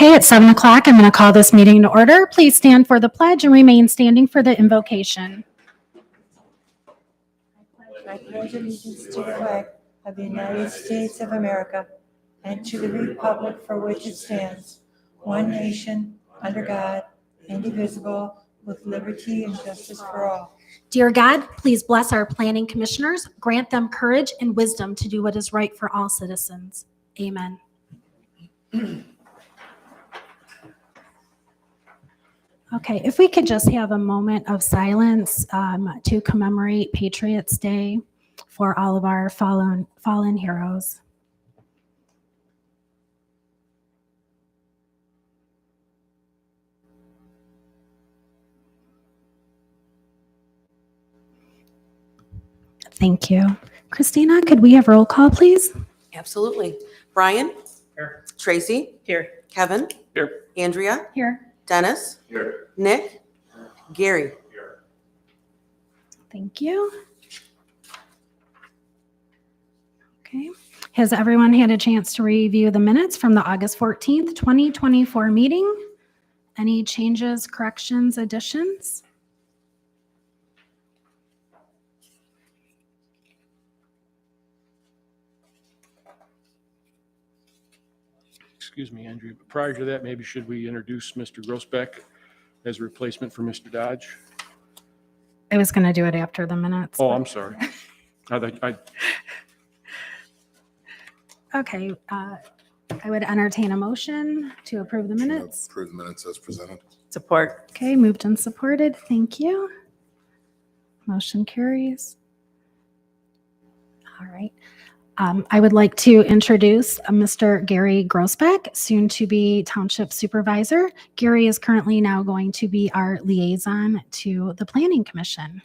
Okay, it's 7 o'clock. I'm going to call this meeting to order. Please stand for the pledge and remain standing for the invocation. I pledge allegiance to the flag of the United States of America and to the republic for which it stands, one nation, under God, indivisible, with liberty and justice for all. Dear God, please bless our planning commissioners, grant them courage and wisdom to do what is right for all citizens. Amen. Okay, if we could just have a moment of silence to commemorate Patriots' Day for all of our fallen heroes. Thank you. Christina, could we have roll call, please? Absolutely. Brian? Here. Tracy? Here. Kevin? Here. Andrea? Here. Dennis? Here. Nick? Gary? Here. Thank you. Okay. Has everyone had a chance to review the minutes from the August 14th, 2024 meeting? Any changes, corrections, additions? Excuse me, Andrea, but prior to that, maybe should we introduce Mr. Grossbeck as a replacement for Mr. Dodge? I was going to do it after the minutes. Oh, I'm sorry. Okay. I would entertain a motion to approve the minutes. Approve the minutes as presented. Support. Okay, moved and supported. Thank you. Motion carries. All right. I would like to introduce Mr. Gary Grossbeck, soon to be Township Supervisor. Gary is currently now going to be our liaison to the Planning Commission.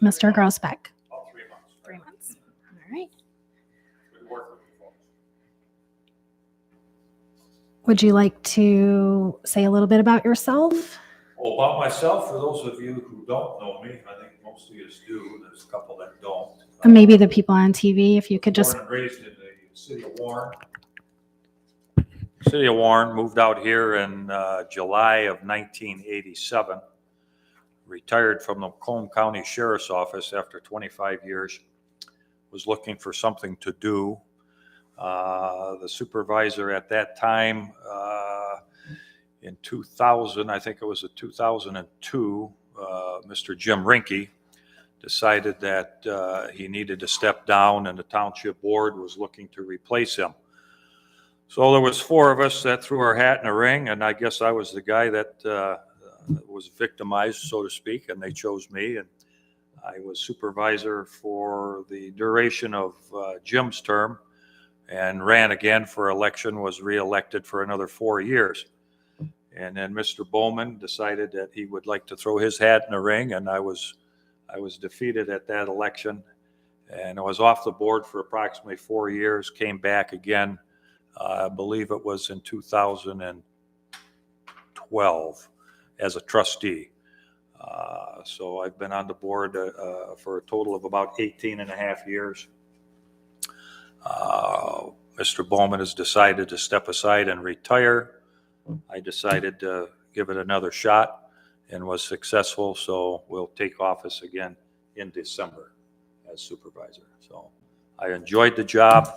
Mr. Grossbeck. 3 months. 3 months. All right. Would you like to say a little bit about yourself? Well, about myself, for those of you who don't know me, I think most of you do, there's a couple that don't. And maybe the people on TV, if you could just. Born and raised in the city of Warren. City of Warren, moved out here in July of 1987. Retired from the Macomb County Sheriff's Office after 25 years. Was looking for something to do. The supervisor at that time, in 2000, I think it was 2002, Mr. Jim Rinke decided that he needed to step down and the township board was looking to replace him. So there was 4 of us that threw our hat in the ring, and I guess I was the guy that was victimized, so to speak, and they chose me. And I was supervisor for the duration of Jim's term and ran again for election, was reelected for another 4 years. And then Mr. Bowman decided that he would like to throw his hat in the ring, and I was defeated at that election, and I was off the board for approximately 4 years, came back again, I believe it was in 2012 as a trustee. So I've been on the board for a total of about 18 and a half years. Mr. Bowman has decided to step aside and retire. I decided to give it another shot and was successful, so we'll take office again in December as supervisor. So I enjoyed the job.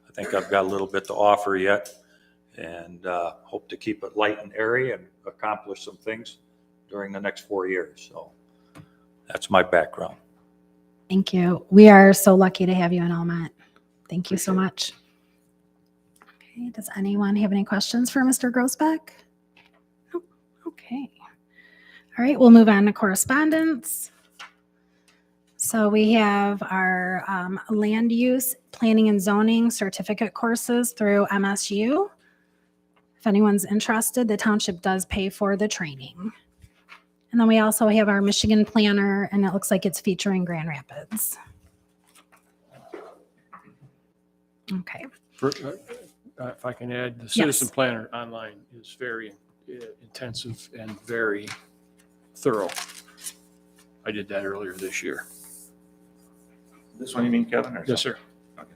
I think I've got a little bit to offer yet, and hope to keep it light and airy and accomplish some things during the next 4 years. So that's my background. Thank you. We are so lucky to have you in Almont. Thank you so much. Okay, does anyone have any questions for Mr. Grossbeck? Oh, okay. All right, we'll move on to correspondence. So we have our land use, planning and zoning certificate courses through MSU. If anyone's interested, the township does pay for the training. And then we also have our Michigan planner, and it looks like it's featuring Grand Rapids. Okay. If I can add, the Citizen Planner online is very intensive and very thorough. I did that earlier this year. This one you mean, Kevin? Or Yes, sir. Okay.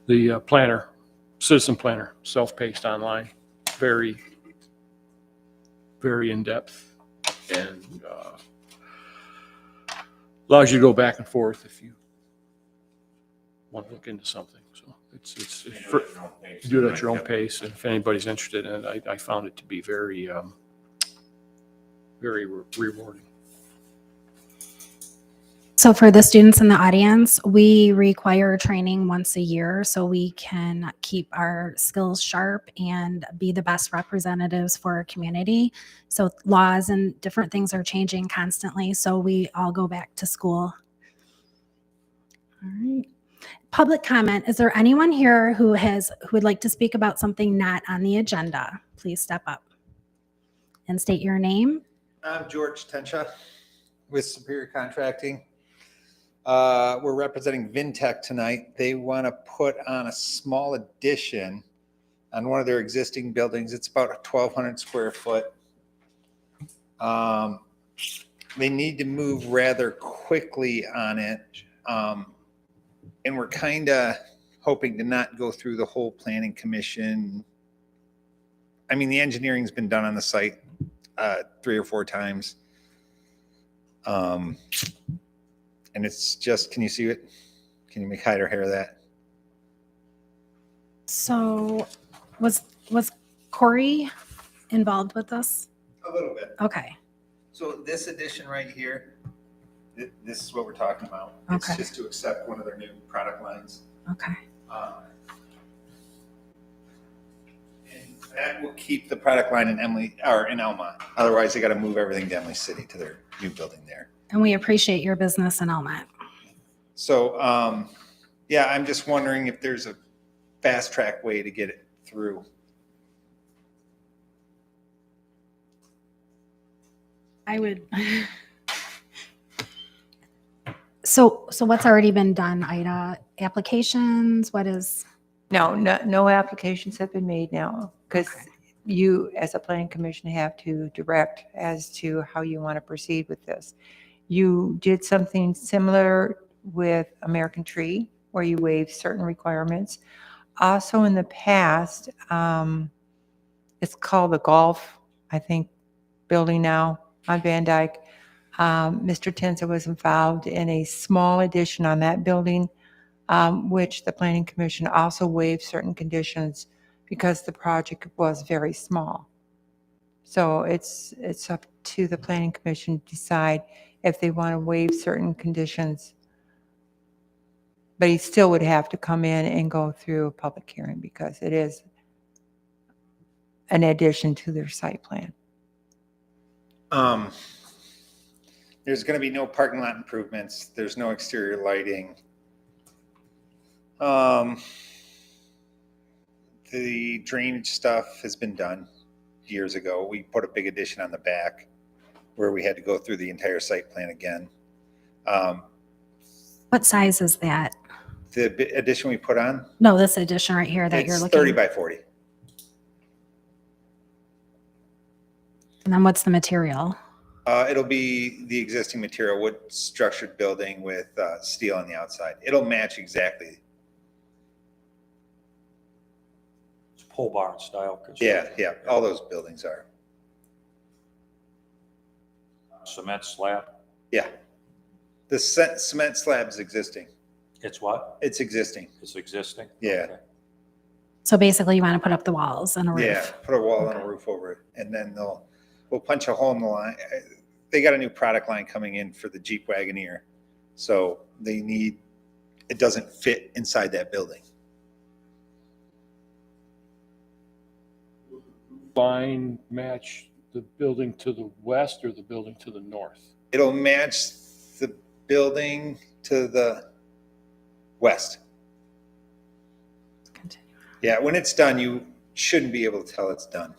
The planner, Citizen Planner, self-paced online, very very in-depth and allows you to go back and forth if you want to look into something. So it's do it at your own pace. And if anybody's interested in it, I found it to be very, very rewarding. So for the students in the audience, we require training once a year so we can keep our skills sharp and be the best representatives for our community. So laws and different things are changing constantly, so we all go back to school. All right. Public comment. Is there anyone here who would like to speak about something not on the agenda? Please step up and state your name. I'm George Tensha with Superior Contracting. We're representing Vintech tonight. They want to put on a small addition on one of their existing buildings. It's about 1,200 square foot. They need to move rather quickly on it. And we're kind of hoping to not go through the whole planning commission. I mean, the engineering's been done on the site 3 or 4 times. And it's just, can you see it? Can you make hide or hair of that? So was Corey involved with this? A little bit. Okay. So this addition right here, this is what we're talking about. Okay. It's just to accept one of their new product lines. Okay. And that will keep the product line in Almont. Otherwise, they got to move everything to Emily City to their new building there. And we appreciate your business in Almont. So, yeah, I'm just wondering if there's a fast track way to get it through. I would. So what's already been done, Ida? Applications? What is? No applications have been made now because Okay. you, as a planning commission, have to direct as to how you want to proceed with this. You did something similar with American Tree where you waived certain requirements. Also in the past, it's called the Golf, I think, building now on Van Dyke. Mr. Tenza was involved in a small addition on that building, which the Planning Commission also waived certain conditions because the project was very small. So it's up to the Planning Commission to decide if they want to waive certain conditions. But he still would have to come in and go through a public hearing because it is an addition to their site plan. There's going to be no parking lot improvements. There's no exterior lighting. The drainage stuff has been done years ago. We put a big addition on the back where we had to go through the entire site plan again. What size is that? The addition we put on, No, this addition right here that you're it's looking. 30 by 40. And then what's the material? It'll be the existing material, wood structured building with steel on the outside. It'll match exactly. It's pole barn style. Yeah, all those buildings are. Cement slab. Yeah. The cement slab is existing. It's what? It's existing. It's existing? Yeah. Okay. So basically you want to put up the walls and a roof. Yeah, put a wall and a roof over it, and then we'll punch a hole in the line. They got a new product line coming in for the Jeep Wagoneer, so it doesn't fit inside that building. Line match the building to the west or the building to the north? It'll match the building to the west. Continue. Yeah, when it's done, you shouldn't be able to tell it's done.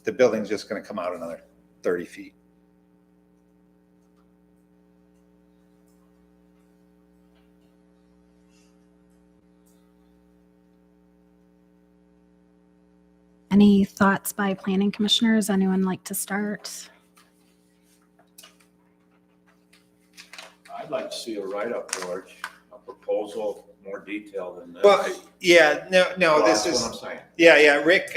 The building's just going to come out another 30 feet. Any thoughts by planning commissioners? Anyone like to start? I'd like to see a write-up, George, a proposal more detailed than this. Well, yeah, no, Well, this that's is, what I'm saying. yeah. Rick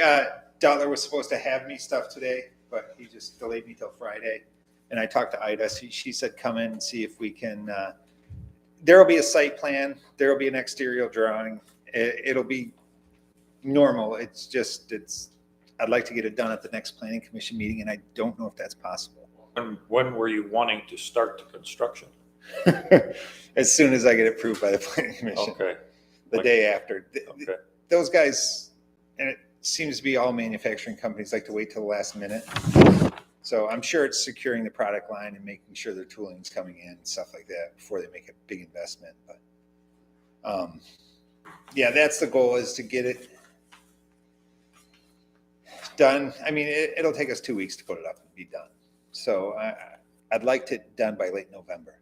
Dutler was supposed to have me stuff today. but he just delayed me till Friday. And I talked to Ida. She said, come in and see if we can, there'll be a site plan. There'll be an exterior drawing. It'll be normal. I'd like to get it done at the next planning commission meeting, and I don't know if that's possible. When were you wanting to start the construction? As soon as I get approved by the planning commission, Okay, the day after. okay. Those guys, and it seems to be all manufacturing companies like to wait till the last minute. So I'm sure it's securing the product line and making sure their tooling's coming in and stuff like that before they make a big investment. But yeah, that's the goal, is to get it done. I mean, it'll take us 2 weeks to put it up and be done. So I'd like it done by late November.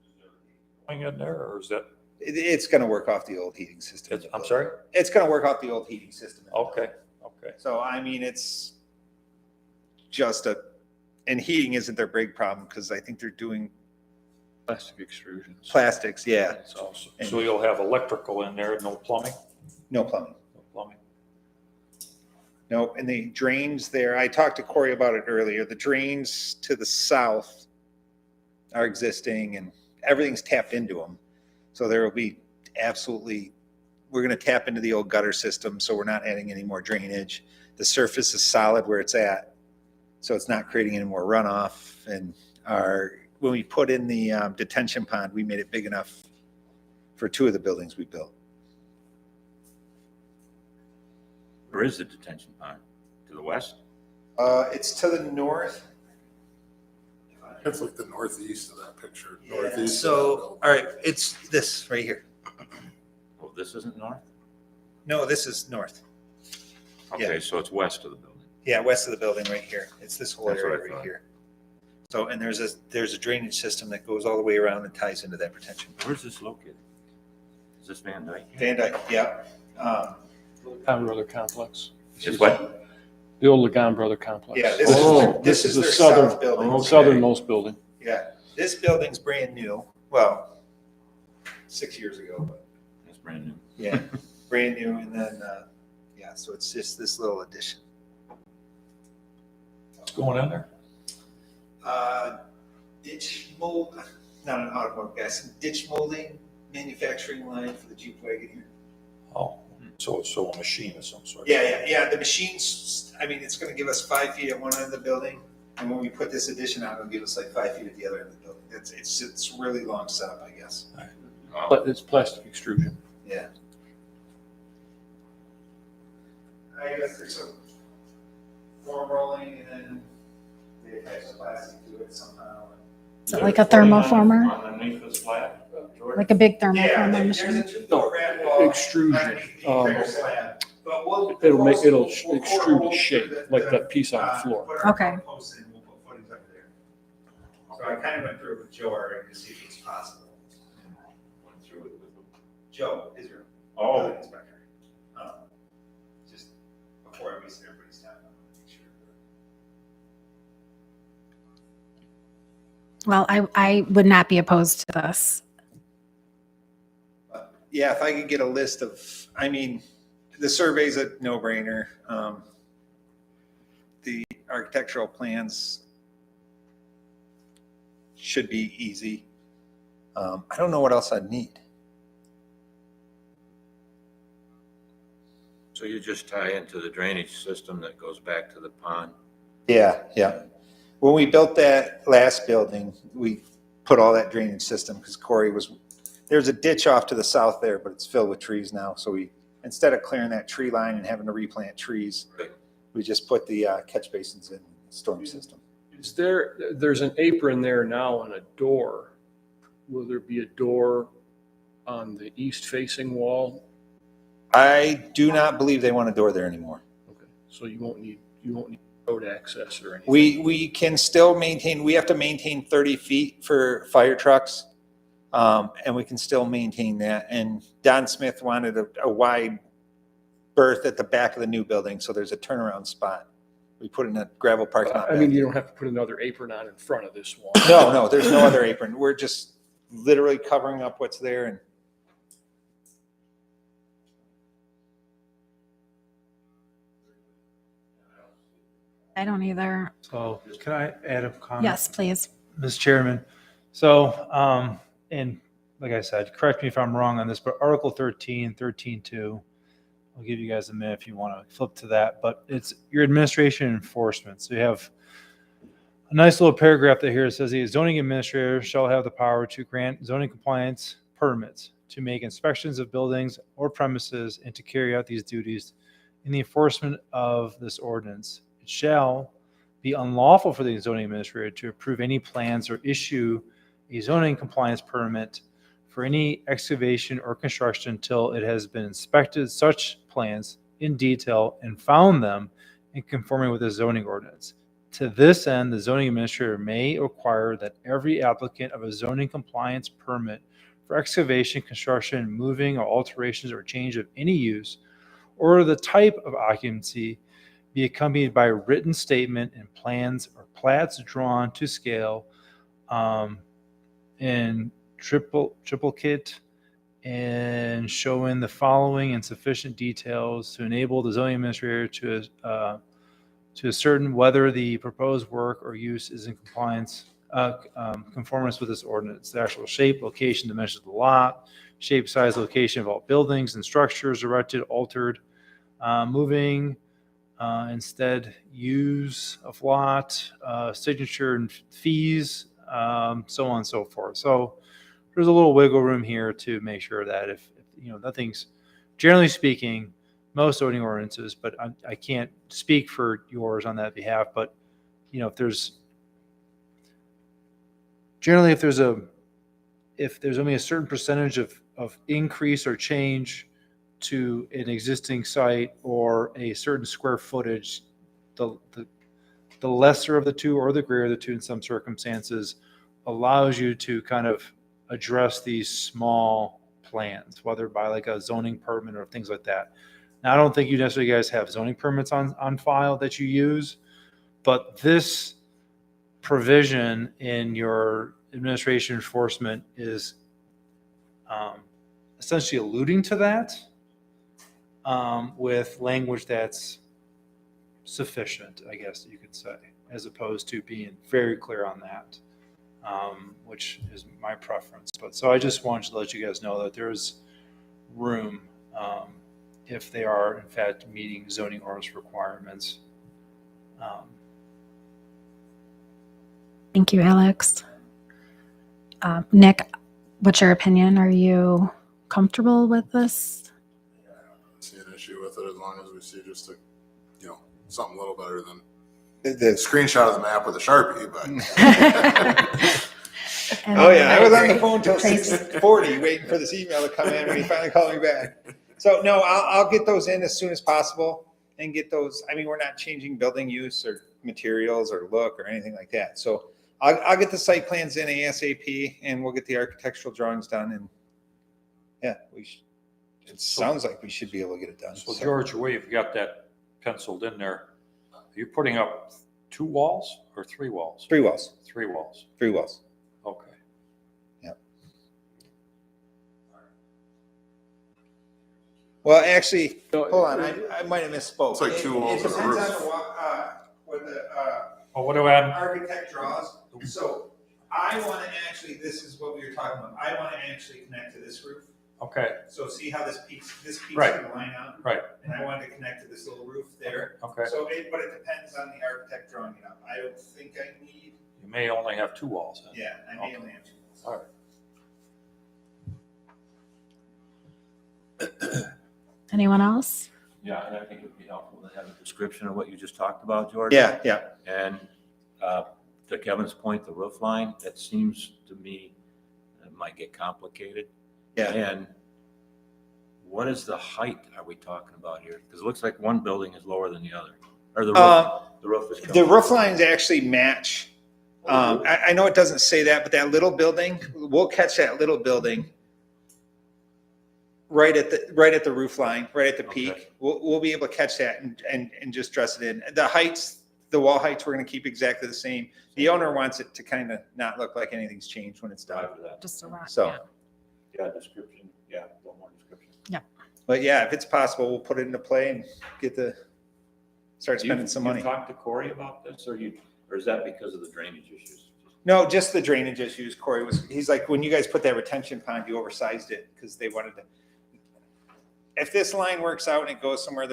Going in there, or is that, It's going to work off the old heating system. I'm sorry? It's going to work off the old heating system. Okay, okay. So, I mean, it's just and heating isn't their big problem, because I think they're doing Plastic extrusions. plastics. Yeah. That's awesome. So you'll have electrical in there, no plumbing? No plumbing. No plumbing. No, and the drains there, I talked to Corey about it earlier. The drains to the south are existing and everything's tapped into them. So there will be we're going to tap into the old gutter system, so we're not adding any more drainage. The surface is solid where it's at, so it's not creating any more runoff. And when we put in the detention pond, we made it big enough for 2 of the buildings we built. Where is the detention pond? To the west? It's to the north. It's like the northeast of that picture. Yeah, Northeast. of that so, building. all right, it's this right here. Oh, this isn't north? No, this is north. Yeah. Okay, so it's west of the building. Yeah, west of the building right here. It's this whole That's what area I right thought. here. So, and there's a drainage system that goes all the way around and ties into that protection. Where's this located? Is this Van Dyke? Van Dyke, yeah. Lagan Brother Complex. Is what? The old Lagan Brother Complex. Yeah, this is the their southern- south building. Okay. Southernmost building. Yeah, this building's brand new. Well, 6 years ago, but It's brand new. yeah, brand new. And then, yeah, so it's just this little addition. What's going in there? Ditch mold, not an automotive guy, some ditch molding manufacturing line for the Jeep wagon here. Oh, so a machine of some sort. Yeah. The machine's, I mean, it's gonna give us 5 feet at one end of the building. And when we put this addition on, it'll give us like 5 feet at the other end of the building. It's really long setup, I guess. But it's plastic extrusion. Yeah. I guess there's some form rolling and then they attach the plastic to it somehow. Is it like a thermoformer? Underneath this slab? Like a big Yeah, thermoformer there's machine? a 2-foot rat wall Extrusion. underneath the entire slab. But we'll It'll we'll extrude core the shape, like that piece on the floor. put our Okay. posts in, we'll put footings under there. So I kind of went through it with Joe already to see if it's possible. Went through it with them. Joe, Israel. Oh. Building inspector. Just before I waste everybody's time, I want to make sure. Well, I would not be opposed to this. But yeah, if I could get a list of, I mean, the survey's a no-brainer. The architectural plans should be easy. I don't know what else I'd need. So you just tie into the drainage system that goes back to the pond? Yeah. When we built that last building, we put all that drainage system because there's a ditch off to the south there, but it's filled with trees now. So instead of clearing that tree line and having to replant trees, we just put the catch basins in the storm system. There's an apron there now and a door. Will there be a door on the east facing wall? I do not believe they want a door there anymore. Okay, so you won't need road access or anything. We can still maintain, we have to maintain 30 feet for fire trucks. And we can still maintain that. And Don Smith wanted a wide berth at the back of the new building. So there's a turnaround spot. We put in a gravel parking lot. I mean, you don't have to put another apron on in front of this wall. No, there's no other apron. We're just literally covering up what's there. And I don't either. So can I add a comment? Yes, please. Ms. Chairman. So, and like I said, correct me if I'm wrong on this, but Article 13.2, I'll give you guys a minute if you want to flip to that, but it's your administration and enforcement. So you have a nice little paragraph that here says the zoning administrator shall have the power to grant zoning compliance permits, to make inspections of buildings or premises, and to carry out these duties in the enforcement of this ordinance. It shall be unlawful for the zoning administrator to approve any plans or issue a zoning compliance permit for any excavation or construction until it has been inspected such plans in detail and found them in conforming with the zoning ordinance. To this end, the zoning administrator may require that every applicant of a zoning compliance permit for excavation, construction, moving, or alterations or change of any use or the type of occupancy be accompanied by a written statement and plans or plats drawn to scale in triplicate and showing the following in sufficient details to enable the zoning administrator to ascertain whether the proposed work or use is in conformance with this ordinance. The actual shape, location, dimensions of the lot, shape, size, location of all buildings and structures erected, altered, moving, instead use of lot, signature and fees, so on and so forth. So there's a little wiggle room here to make sure that if nothing's, generally speaking, most zoning ordinances, but I can't speak for yours on that behalf, but if there's generally if there's only a certain percentage of increase or change to an existing site or a certain square footage, the lesser of the two or the greater of the two in some circumstances allows you to kind of address these small plans, whether by like a zoning permit or things like that. Now, I don't think you necessarily guys have zoning permits on file that you use, but this provision in your administration enforcement is essentially alluding to that with language that's sufficient, I guess you could say, as opposed to being very clear on that, which is my preference. But so I just wanted to let you guys know that there's room if they are in fact meeting zoning ordinance requirements. Thank you, Alex. Nick, what's your opinion? Are you comfortable with this? I don't see an issue with it as long as we see just something a little better than the screenshot of the map with a Sharpie, but. Oh yeah, I was on the agree. phone till Tracy. 6:40 waiting for this email to come in when he finally called me back. So no, I'll get those in as soon as possible and get those. I mean, we're not changing building use or materials or look or anything like that. So I'll get the site plans in ASAP and we'll get the architectural drawings done. And yeah, it sounds like we should be able to get it done. So George, the way you've got that penciled in there, are you putting up 2 walls or 3 walls? 3 walls. 3 walls. 3 walls. Okay. Well, actually, hold on. I might have misspoke. It's like 2 walls It and a depends roof. on what the Oh, what do I? architect draws. So I want to actually, this is what we were talking about. I want to actually connect to this roof. Okay. So see how this peaks Right. going to line out? Right. And I wanted to connect to this little roof there. Okay. So but it depends on the architect drawing it up. I don't think I need, You may only have 2 walls. Then. yeah, I may Okay. only have 2 walls. All right. Anyone else? Yeah, and I think it'd be helpful to have a description of what you just talked about, George. Yeah, yeah. And to Kevin's point, the roof line, that seems to me, it might get complicated. Yeah. And what is the height are we talking about here? Because it looks like one building is lower than the other. Or the roof is. The roof lines actually match. I know it doesn't say that, but that little building, we'll catch that little building right at the roof line, right at the peak. Okay. We'll be able to catch that and just dress it in. The heights, the wall heights, we're going to keep exactly the same. The owner wants it to kind of not look like anything's changed when it's done. After that. Just a rock. So, Yeah, description, yeah, a little more description. but yeah, if it's possible, we'll put it into play and get the start spending some money. You talked to Corey about this, or is that because of the drainage issues? No, just the drainage issues. He's like, when you guys put that retention pond, you oversized it because they wanted to. If this line works out and it goes somewhere,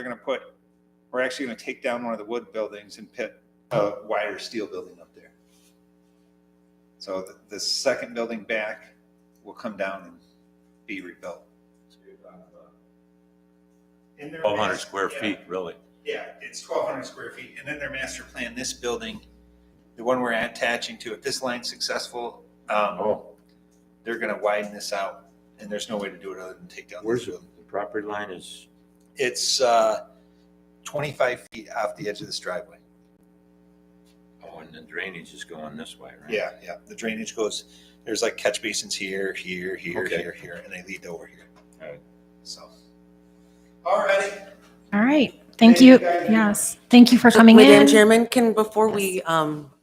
we're actually going to take down one of the wood buildings and put a wider steel building up there. So the second building back will come down and be rebuilt. 1,200 square feet, really. Yeah, it's 1,200 square feet. And in their master plan, this building, the one we're attaching to, if this line's successful, they're going to widen this out. And there's no way to do it other than take down Where's this building. the property line is? It's 25 feet off the edge of this driveway. Oh, and the drainage is going this way, right? Yeah. The drainage goes, there's like catch basins here, Okay. here, and they lead over here. All right. So, all righty. All right. Thank you. Yes. Thank you for coming Madam in. Chairman, before we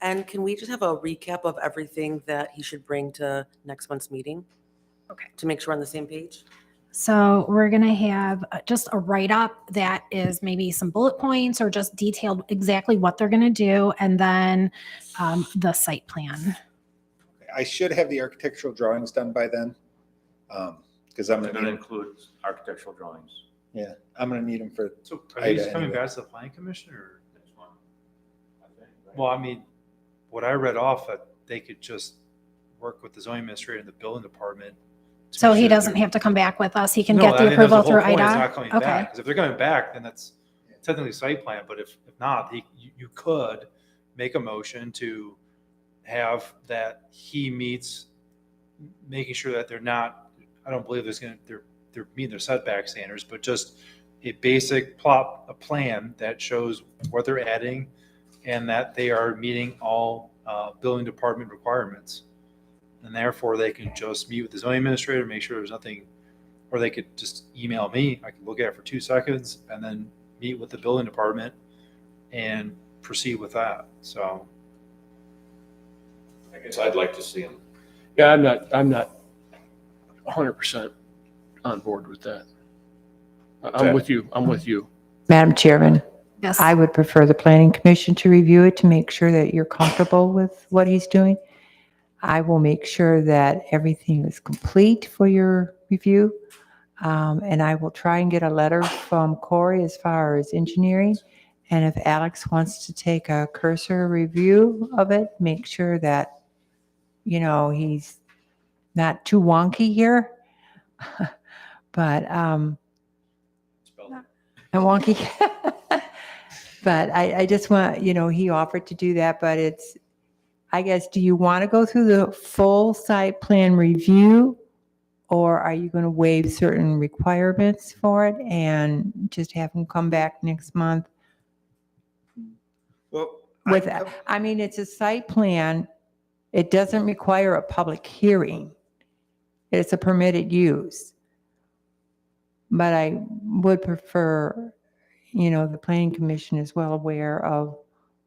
end, can we just have a recap of everything that he should bring to next month's meeting? Okay. To make sure we're on the same page? So we're going to have just a write-up that is maybe some bullet points or just detailed exactly what they're going to do, and then the site plan. I should have the architectural drawings done by then. Because I'm They're going going to to include architectural drawings. I'm going to need them for. So are these Ida, coming anyway. back to the planning commission or? Next one, I think, right? Well, I mean, what I read off that they could just work with the zoning administrator and the building department. to So make he sure that doesn't they're- have to come back with us. He can No, get I the mean, that's approval whole through point, it's IDA. not coming Okay. back, because if they're coming back, then that's technically site plan, but if not, you could make a motion to have that he meets, making sure that they're not, I don't believe they're meeting their setback standards, but just a basic a plan that shows what they're adding and that they are meeting all building department requirements. And therefore, they can just meet with the zoning administrator, make sure there's nothing, or they could just email me. I can look at it for 2 seconds and then meet with the building department and proceed with that. So, I guess I'd like to see them. Yeah, I'm not 100% on board with that. I'm with you. Madam Chairman, Yes. I would prefer the planning commission to review it to make sure that you're comfortable with what he's doing. I will make sure that everything is complete for your review. And I will try and get a letter from Corey as far as engineering. And if Alex wants to take a cursor review of it, make sure that, he's not too wonky here. But, and wonky. But I just want, he offered to do that, but I guess, do you want to go through the full site plan review? Or are you going to waive certain requirements for it and just have him come back next month? Well, It's a site plan. It doesn't require a public hearing. It's a permitted use. But I would prefer, the planning commission is well aware of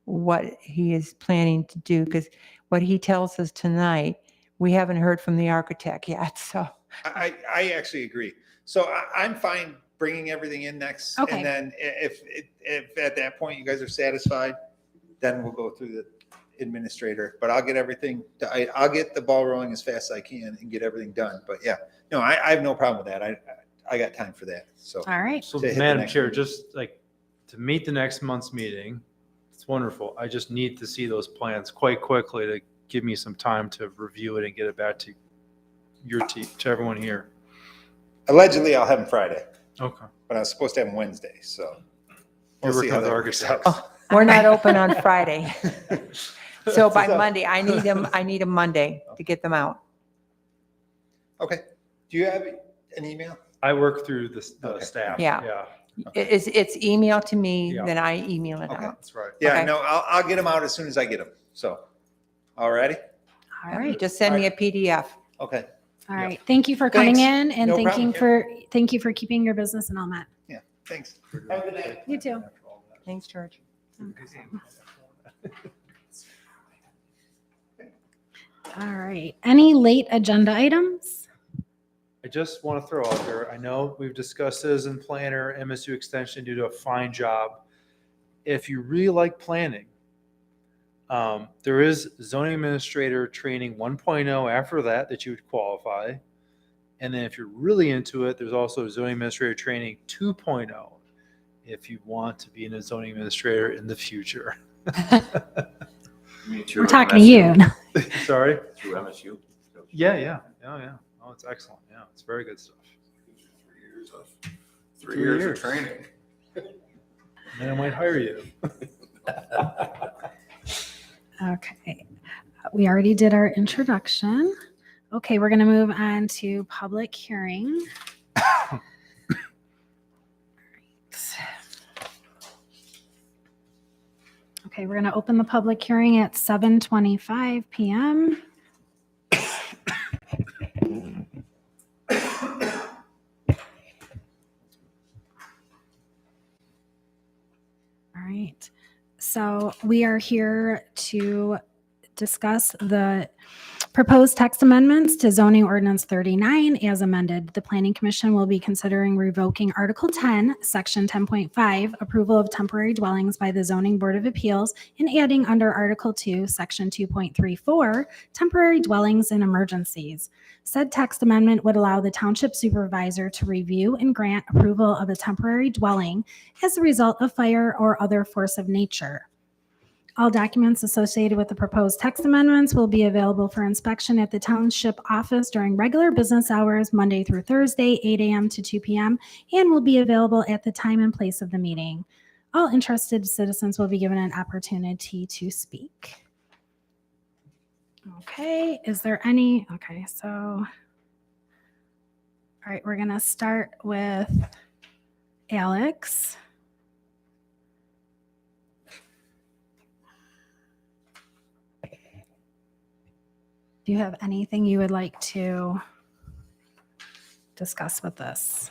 what he is planning to do, because what he tells us tonight, we haven't heard from the architect yet, so. I actually agree. So I'm fine bringing everything in next. Okay. And then if at that point you guys are satisfied, then we'll go through the administrator. But I'll get everything, I'll get the ball rolling as fast as I can and get everything done. But yeah, no, I have no problem with that. I got time for that. So. All right. so To hit the Madam next Chair, meeting. just like to meet the next month's meeting, it's wonderful. I just need to see those plans quite quickly to give me some time to review it and get it back to your team, to everyone here. Allegedly, I'll have them Friday, Okay. but I was supposed to have them Wednesday. So You're we'll see working how with that the works architect. out. We're not open on Friday. So by So- Monday, I need them Monday to get them out. Okay. Do you have an email? I work through the Okay. staff. Yeah. Yeah, It's email to me, Yeah. then I email it Okay. out. that's right. Yeah, Okay. no, I'll get them out as soon as I get them. So, all righty. All right. Just send me a PDF. Okay. All right. Thank you for coming Thanks. in, and No thank you problem. thank you for keeping your business in Almont. Thanks. Have a good night. You too. Thanks, George. All right. Any late agenda items? I just want to throw out there, I know we've discussed citizen planner, MSU extension due to a fine job. if you really like planning, there is zoning administrator training 1.0 after that you would qualify. And then if you're really into it, there's also zoning administrator training 2.0 if you want to be a zoning administrator in the future. We're talking to you. Sorry? Through MSU? Yeah. Oh, it's excellent. Yeah, it's very good stuff. 3 years of training. Then I might hire you. Okay. We already did our introduction. Okay, we're going to move on to public hearing. Okay, we're going to open the public hearing at 7:25 p.m. All right. So we are here to discuss the proposed text amendments to zoning ordinance 39 as amended. The Planning Commission will be considering revoking Article 10, Section 10.5, approval of temporary dwellings by the Zoning Board of Appeals, and adding under Article 2, Section 2.34, temporary dwellings in emergencies. Said text amendment would allow the township supervisor to review and grant approval of a temporary dwelling as a result of fire or other force of nature. All documents associated with the proposed text amendments will be available for inspection at the township office during regular business hours, Monday through Thursday, 8 a.m. to 2 p.m., and will be available at the time and place of the meeting. All interested citizens will be given an opportunity to speak. Okay, is there any? Okay, so, all right, we're going to start with Alex. Do you have anything you would like to discuss with this?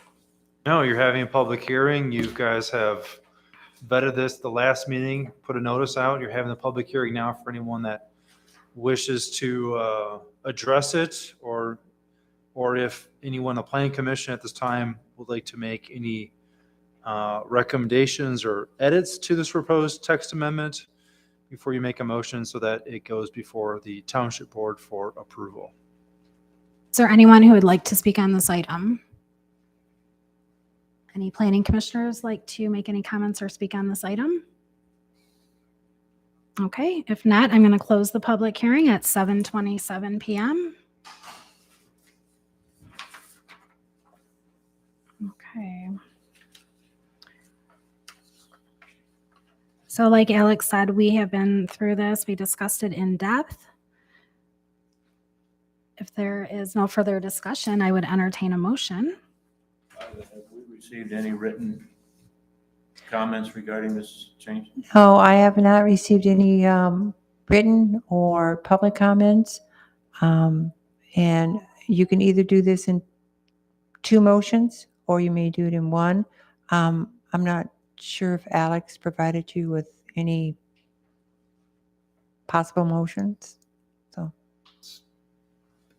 No, you're having a public hearing. You guys have vetted this the last meeting, put a notice out. You're having a public hearing now for anyone that wishes to address it, or if anyone, the Planning Commission at this time, would like to make any recommendations or edits to this proposed text amendment before you make a motion so that it goes before the Township Board for approval. Is there anyone who would like to speak on this item? Any planning commissioners like to make any comments or speak on this item? Okay, if not, I'm going to close the public hearing at 7:27 p.m. Okay. So like Alex said, we have been through this. We discussed it in depth. If there is no further discussion, I would entertain a motion. Have we received any written comments regarding this change? No, I have not received any written or public comments. And you can either do this in 2 motions, or you may do it in 1. I'm not sure if Alex provided you with any possible motions. So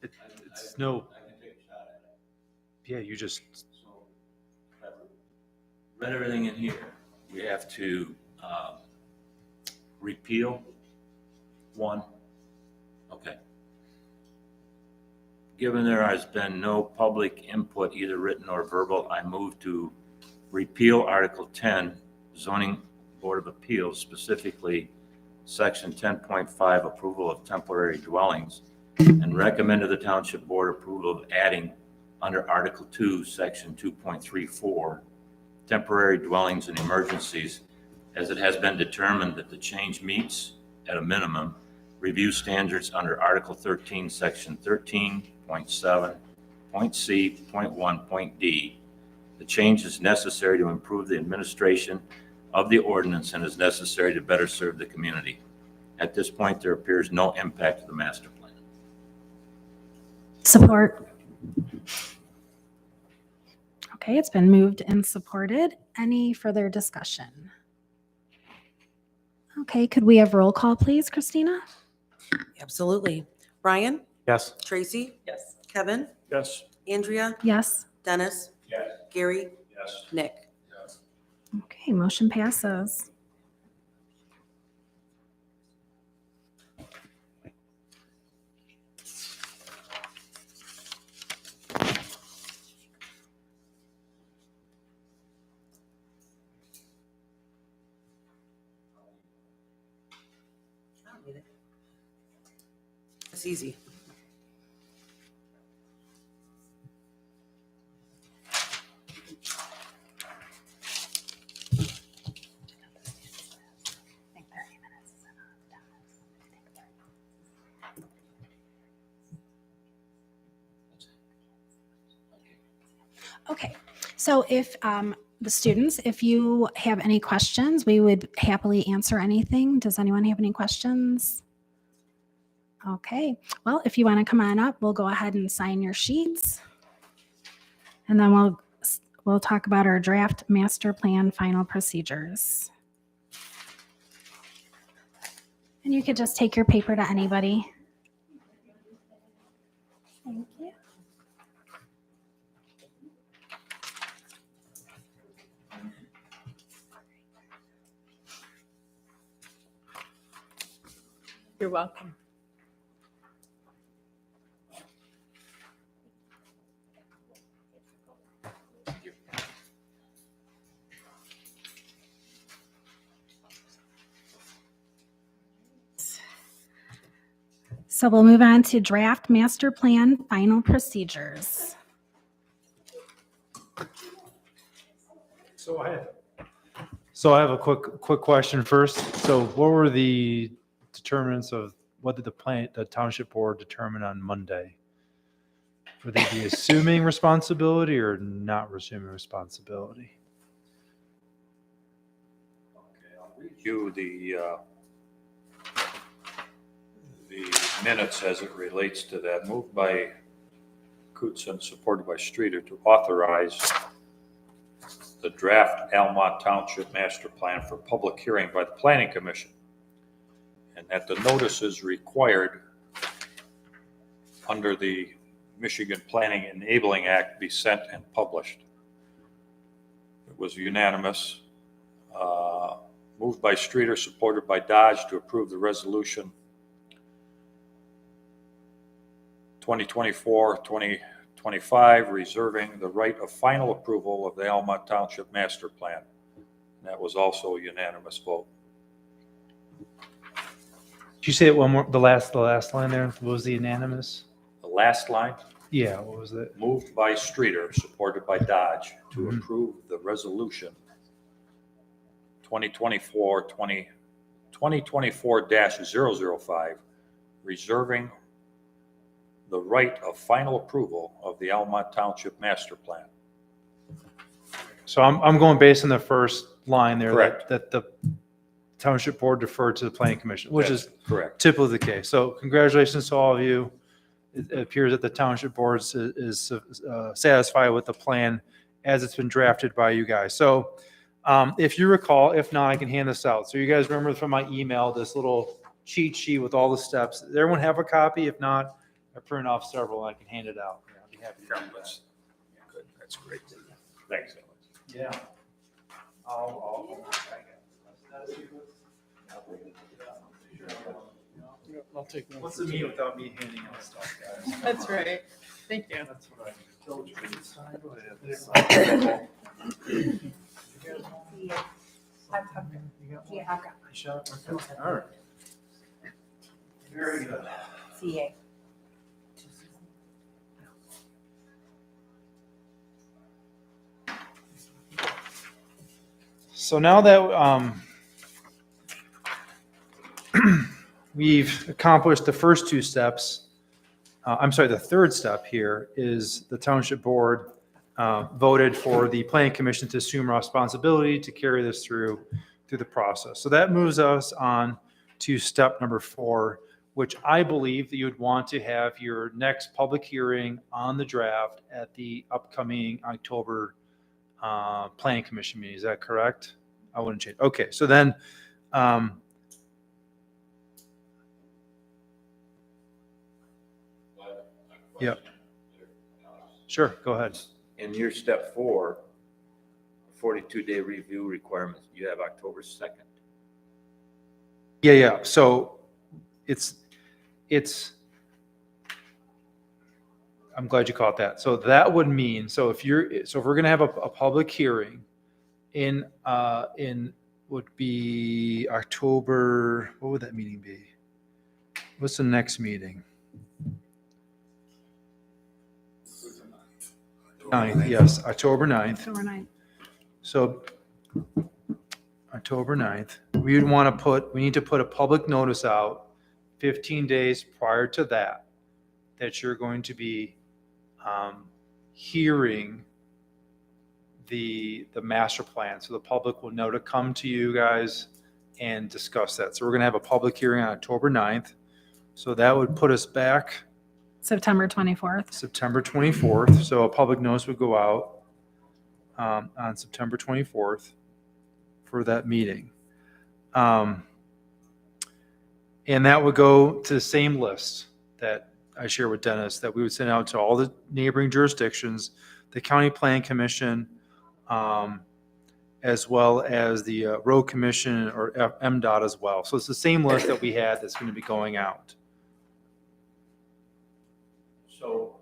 It's no, yeah, you just, Read everything in here. We have to repeal 1. Okay. Given there has been no public input, either written or verbal, I move to repeal Article 10, Zoning Board of Appeals, specifically Section 10.5, approval of temporary dwellings, and recommend to the Township Board approval of adding under Article 2, Section 2.34, temporary dwellings and emergencies, as it has been determined that the change meets, at a minimum, review standards under Article 13, Section 13.7, Point C, Point 1, Point D. The change is necessary to improve the administration of the ordinance and is necessary to better serve the community. At this point, there appears no impact to the master plan. Support. Okay, it's been moved and supported. Any further discussion? Okay, could we have roll call, please, Christina? Absolutely. Brian? yes. Tracy? Yes. Kevin? Yes. Andrea? Yes. Dennis? Yes. Gary? Yes. Nick? Okay, motion passes. It's easy. Okay, so if the students, if you have any questions, we would happily answer anything. Does anyone have any questions? Okay, well, if you want to come on up, we'll go ahead and sign your sheets. And then we'll talk about our draft master plan final procedures. And you could just take your paper to anybody. Thank you. You're welcome. So we'll move on to draft master plan final procedures. So I have a quick question first. So what were the determinants of what did the township board determine on Monday? Would they be assuming responsibility or not assuming responsibility? Okay, I'll read you the minutes as it relates to that. Moved by Coots and supported by Streeter to authorize the draft Almont Township Master Plan for public hearing by the Planning Commission, and that the notices required under the Michigan Planning Enabling Act be sent and published. It was unanimous. Moved by Streeter, supported by Dodge, to approve the resolution 2024-2025, reserving the right of final approval of the Almont Township Master Plan. And that was also a unanimous vote. Did you say it one more? The last line there. What was the unanimous? The last line, Yeah. What was it? moved by Streeter, supported by Dodge, to approve the resolution 2024-005, reserving the right of final approval of the Almont Township Master Plan. So I'm going based on the first line there. Correct. That the township board deferred to the planning commission, which That's is correct. typically the case. So congratulations to all of you. It appears that the township board is satisfied with the plan as it's been drafted by you guys. So if you recall, if not, I can hand this out. So you guys remember from my email, this little cheat sheet with all the steps. Does everyone have a copy? If not, I print off several and I can hand it out. I'll be happy to do that. Good, that's great. Thanks, Alex. Yeah. I'll take one. What's the mean without me handing out stuff, guys? That's right. Thank you. That's what I told you. All right. Very good. CA. So now that we've accomplished the first two steps, the third step here is the township board voted for the planning commission to assume responsibility to carry this through the process. So that moves us on to step number 4, which I believe that you would want to have your next public hearing on the draft at the upcoming October planning commission meeting. Is that correct? I wouldn't change. Okay, so then yep. Sure, go ahead. In your step 4, 42-day review requirements, you have October 2nd. Yeah. So it's I'm glad you caught that. So that would mean, if we're going to have a public hearing in would be October, what would that meeting be? What's the next meeting? 9th, yes, October 9th. October 9th. So October 9th, we need to put a public notice out 15 days prior to that you're going to be hearing the master plan. So the public will know to come to you guys and discuss that. So we're going to have a public hearing on October 9th. So that would put us back September 24th. September 24th. So a public notice would go out on September 24th for that meeting. And that would go to the same list that I share with Dennis, that we would send out to all the neighboring jurisdictions, the County Plan Commission, as well as the Road Commission or MDOT as well. So it's the same list that we had that's going to be going out. So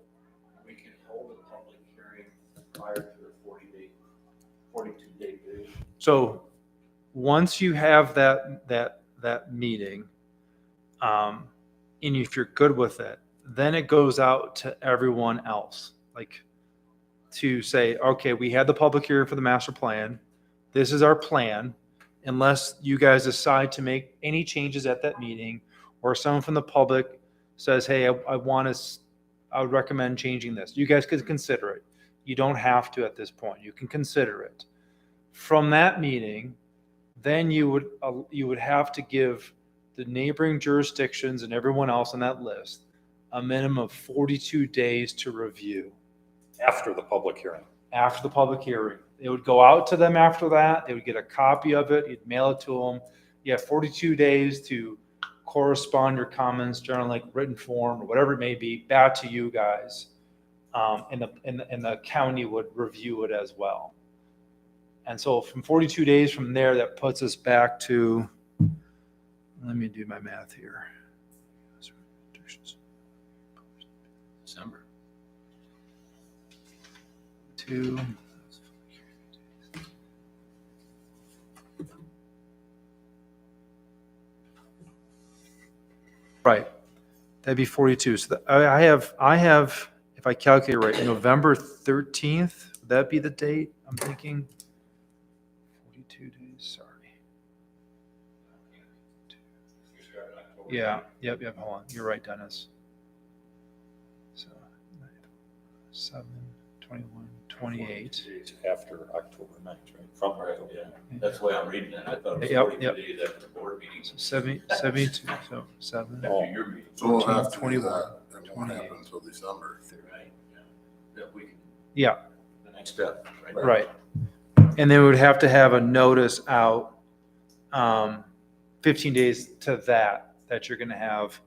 we can hold a public hearing prior to the 42-day period. So once you have that meeting, and if you're good with it, then it goes out to everyone else, like to say, okay, we had the public hearing for the master plan. This is our plan. Unless you guys decide to make any changes at that meeting, or someone from the public says, hey, I would recommend changing this. You guys could consider it. You don't have to at this point. You can consider it. From that meeting, then you would have to give the neighboring jurisdictions and everyone else on that list a minimum of 42 days to review. After the public hearing. After the public hearing. It would go out to them after that. They would get a copy of it. You'd mail it to them. You have 42 days to correspond your comments, generally like written form or whatever it may be, back to you guys. And the county would review it as well. And so from 42 days from there, that puts us back to, let me do my math here. December. Right. That'd be 42. So I have, if I calculate right, November 13th, would that be the date I'm thinking? 42 days, sorry. Yeah, yep, hold on. You're right, Dennis. So 7, 21, 28. Days after October 9th, right? From October. Yeah, that's the way I'm reading it. I thought it was Yep, 42 yep. days after the board meeting. So 72, so 7. Oh. After your meeting. So we'll have to do 21, that. It won't 28. happen until December. Right, yeah. That we can, Yeah, the next step, right? right. And then we would have to have a notice out 15 days to that you're going to have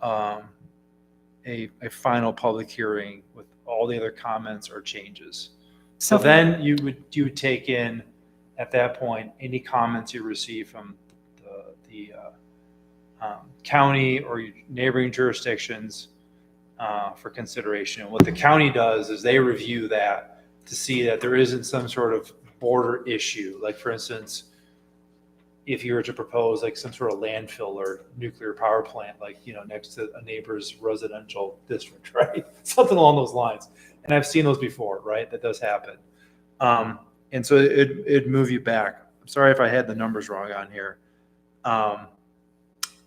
a final public hearing with all the other comments or changes. So then you would take in at that point any comments you receive from the county or neighboring jurisdictions for consideration. And what the county does is they review that to see that there isn't some sort of border issue. Like for instance, if you were to propose like some sort of landfill or nuclear power plant, like, next to a neighbor's residential district, right? Something along those lines. And I've seen those before, right? That does happen. And so it'd move you back. I'm sorry if I had the numbers wrong on here. And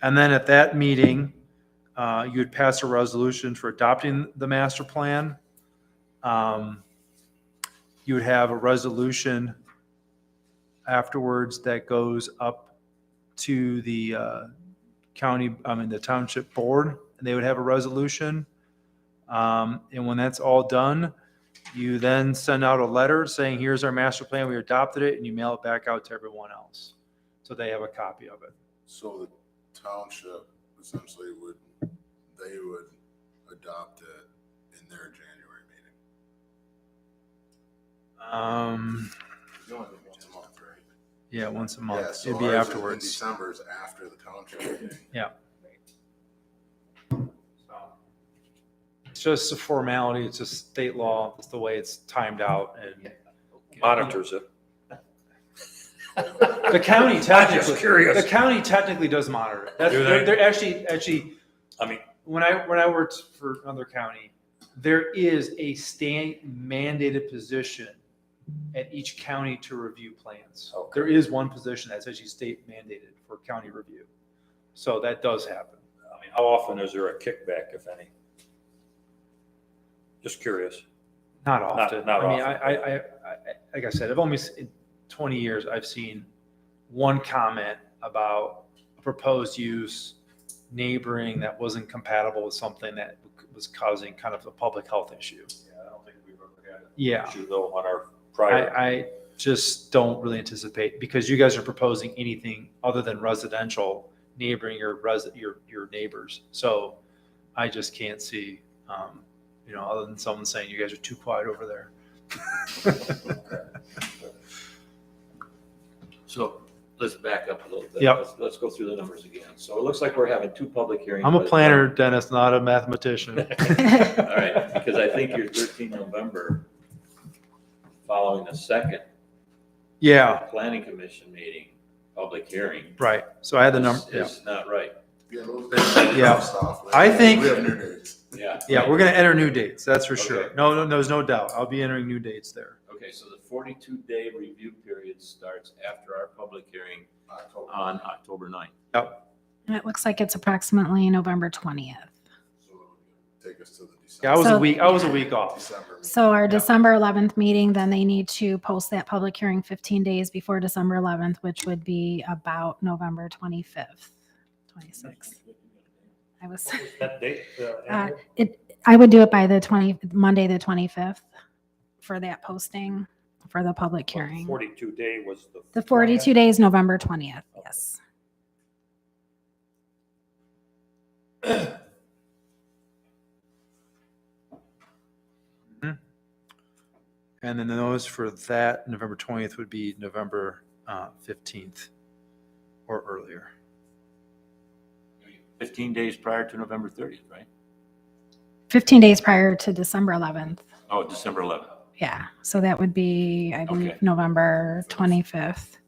then at that meeting, you would pass a resolution for adopting the master plan. You would have a resolution afterwards that goes up to the the township board, and they would have a resolution. And when that's all done, you then send out a letter saying, here's our master plan, we adopted it, and you mail it back out to everyone else. So they have a copy of it. So the township essentially would adopt it in their January meeting. You only do Once a month, right? Yeah, once a Yeah, month. so It'd be ours in afterwards. December is after the township meeting. Yeah. It's just a formality. It's just state law. It's the way it's timed out. And Monitors it. the county I'm just technically, curious. the county technically does monitor it. Do they? They're actually I mean, when I worked for another county, there is a state mandated position at each county to review plans. Okay. There is one position that's actually state mandated for county review. So that does happen. I mean, how often is there a kickback, if any? Just curious. Not often. not I mean, often. I like I said, I've only in 20 years I've seen one comment about a proposed use neighboring that wasn't compatible with something that was causing kind of a public health issue. Yeah, I don't think we've ever had an Yeah. issue though on our prior. I just don't really anticipate, because you guys are proposing anything other than residential neighboring your neighbors. So I just can't see, other than someone saying you guys are too quiet over there. So let's back up a little bit. Yep. Let's go through the numbers again. So it looks like we're having 2 public hearings. I'm a by the planner, time- Dennis, not a mathematician. All right, because I think your 13 November, following the second Yeah, planning commission meeting, public hearing. right. So I had the number. Yeah. It's not right. Yeah, those dates Yeah. are stuff. I think- We have new dates. Yeah. Yeah, we're going to enter new dates. That's for sure. Okay. No, there's no doubt. I'll be entering new dates there. Okay, so the 42-day review period starts after our public hearing October. on October 9th. And it looks like it's approximately November 20th. So it would take us to the December. Yeah, I was So- a week off. December. So our Yeah. December 11th meeting, then they need to post that public hearing 15 days before December 11th, which would be about November 25th, 26th. I was, That date, I would do it by Monday, the 25th for that posting for the public hearing. 42 day was the. The 42 days, November 20th, yes. And then the notice for that November 20th would be November 15th or earlier. 15 days prior to November 30th, right? 15 days prior to December 11th. Oh, December 11th. Yeah, so that would be, I believe, Okay. November 25th.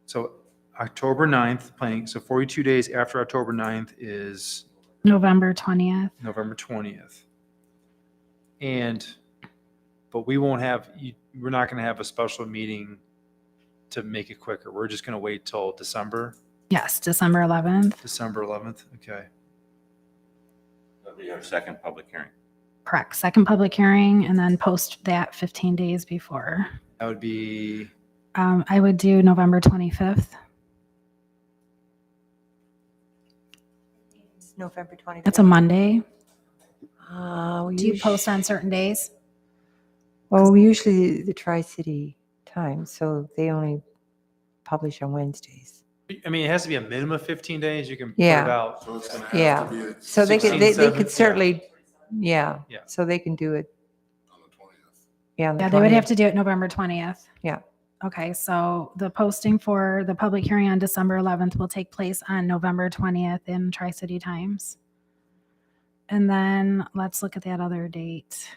So October 9th, planning. So 42 days after October 9th is November 20th. November 20th. But we won't have, we're not going to have a special meeting to make it quicker. We're just going to wait till December, Yes, December 11th. December 11th. Okay. That'll be our second public hearing. Correct. Second public hearing and then post that 15 days before. That would be, I would do November 25th. It's November 25th. That's a Monday. We Do you post on certain days? Well, we usually the Tri-City Times, so they only publish on Wednesdays. I mean, it has to be a minimum of 15 days. You can put it Yeah. out. So it's gonna Yeah. have to be So they 16, could, they 17, could certainly, yeah. Yeah. So they can do it, on the 20th. yeah. on the Yeah, they would have 20th. to do it November 20th. Yeah. Okay, so the posting for the public hearing on December 11th will take place on November 20th in Tri-City Times. And then let's look at that other date.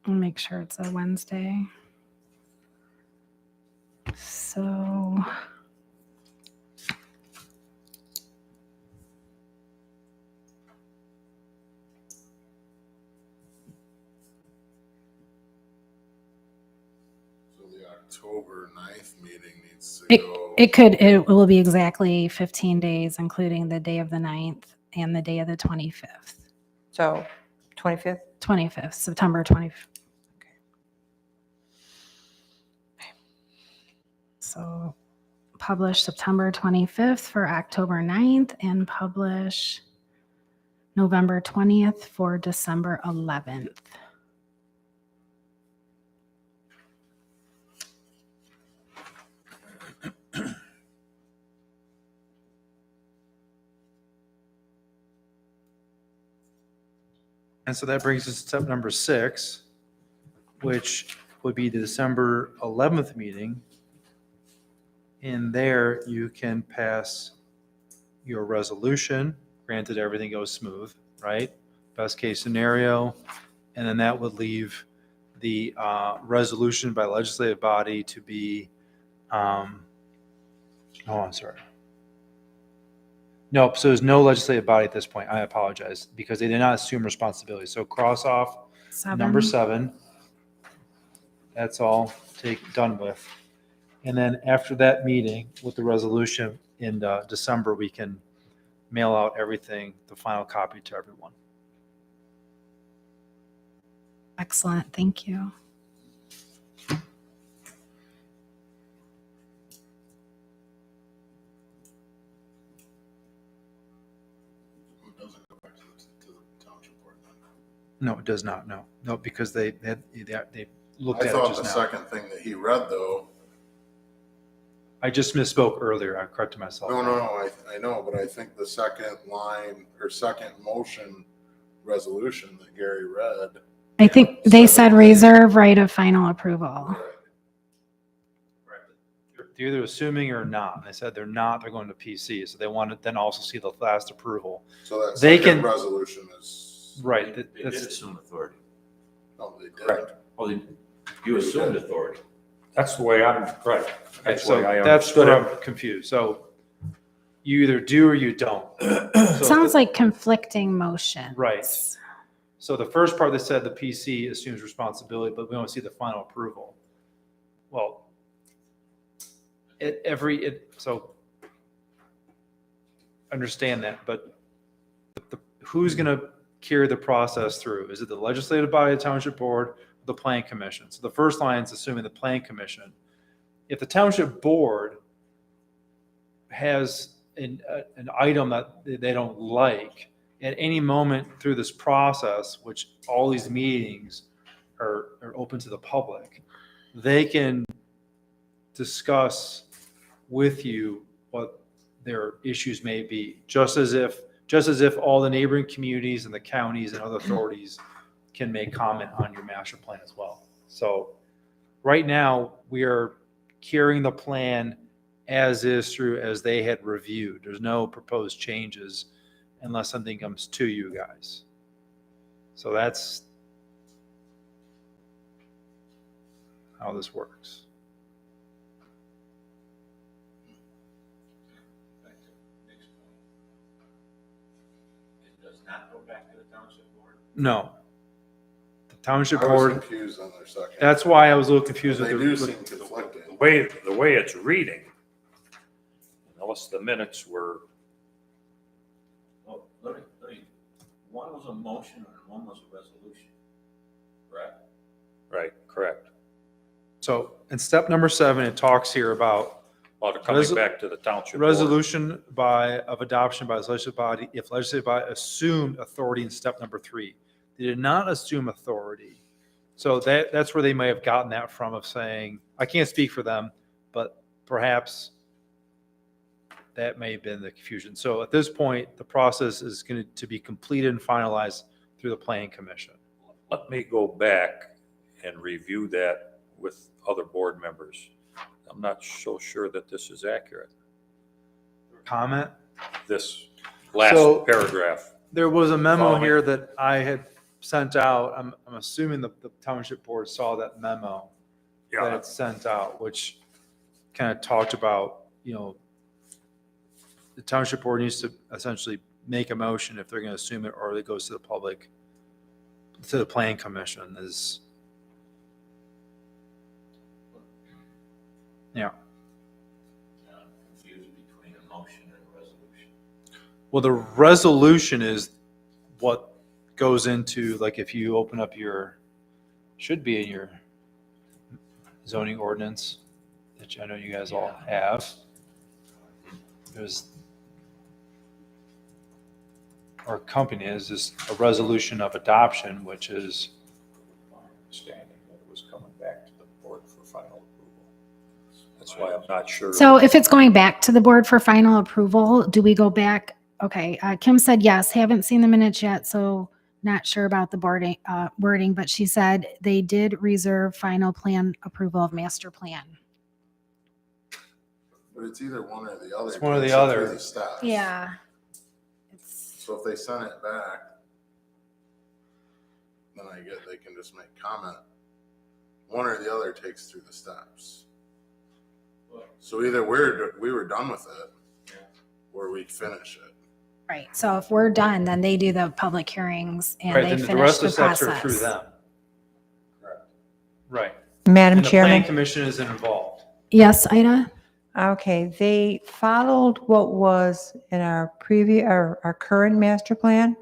And make sure it's a Wednesday. So So the October 9th meeting needs to It- go. it will be exactly 15 days, including the day of the 9th and the day of the 25th. So 25th? 25th, September 25th. So publish September 25th for October 9th and publish November 20th for December 11th. And so that brings us to step number 6, which would be the December 11th meeting. In there, you can pass your resolution, granted everything goes smooth, right? Best case scenario. And then that would leave the resolution by legislative body to be Oh, I'm sorry. Nope. So there's no legislative body at this point. I apologize because they did not assume responsibility. So cross off number 7. That's all done with. And then after that meeting with the resolution in December, we can mail out everything, the final copy to everyone. Excellent. Thank you. It doesn't go back to the township board then. No, it does not. No, because they looked I at it thought just the now. second thing that he read though, I just misspoke earlier. I corrected myself. no, I know, but I think the second line or second motion resolution that Gary read. I think they said reserve right of final approval. They're either assuming or not. And they said they're not. They're going to PC, so they want to then also see the last approval. So that They second can- resolution is. Right. They did assume authority. No, they didn't. Correct. Oh, you assumed authority. That's the way I'm, right. That's the So way I that's understood where it. I'm confused. So you either do or you don't. So Sounds like conflicting motions. Right. So the first part that said the PC assumes responsibility, but we don't see the final approval. Well, so understand that, but who's going to carry the process through? Is it the legislative body, the township board, or the plan commission? So the first line is assuming the plan commission. If the township board has an item that they don't like, at any moment through this process, which all these meetings are open to the public, they can discuss with you what their issues may be, just as if all the neighboring communities and the counties and other authorities can make comment on your master plan as well. So right now we are carrying the plan as is through as they had reviewed. There's no proposed changes unless something comes to you guys. So that's how this works. It does not go back to the township board. No. The township I was board, confused on their second. that's why I was a little confused They with do the, seem conflicting. The way it's reading, unless the minutes were, Well, let me, one was a motion and one was a resolution. Correct? right, correct. so in step number 7, it talks here about Well, coming back to the township board. resolution of adoption by the legislative body, if legislative body assumed authority in step number 3. They did not assume authority. So that's where they may have gotten that from, of saying, I can't speak for them, but perhaps that may have been the confusion. So at this point, the process is going to be completed and finalized through the planning commission. Let me go back and review that with other board members. I'm not so sure that this is accurate, Comment? this last So- paragraph. There was a memo Follow me. here that I had sent out. I'm assuming the township board saw that memo that Yeah, it's sent out, which kind of talked about, the township board needs to essentially make a motion if they're going to assume it, or it goes to the public, to the planning commission is, yeah. I'm confused between a motion and a resolution. Well, the resolution is what goes into, like, if you open up should be in your zoning ordinance, which I know you guys all have. There's, our company is just a resolution of adoption, which is, my understanding that it was coming back to the board for final approval. That's why I'm not sure. So if it's going back to the board for final approval, do we go back? Okay, Kim said yes, haven't seen the minutes yet, so not sure about the wording, but she said they did reserve final plan approval of master plan. But it's either one or the other. It's one or the Takes it other. through the steps. Yeah. It's, So if they send it back, then they can just make comment. One or the other takes through the steps. Well, So either we were done with it, or we finish it. Right. So if we're done, then they do the public hearings and Right, they then the finish rest the of the steps are through process. them. Right. Madam And the planning Chairman? commission isn't involved. Yes, Ida? Okay, they followed what was in our our current master plan.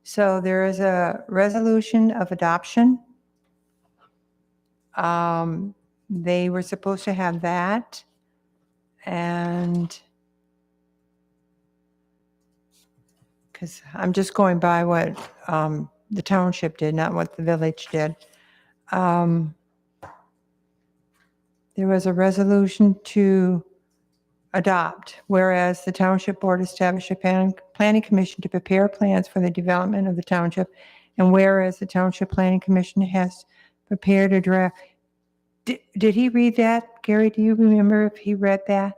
So there is a resolution of adoption. They were supposed to have that. And because I'm just going by what the township did, not what the village did. There was a resolution to adopt, whereas the Township Board established a planning commission to prepare plans for the development of the township, and whereas the Township Planning Commission has prepared a draft. Did he read that? Gary, do you remember if he read that?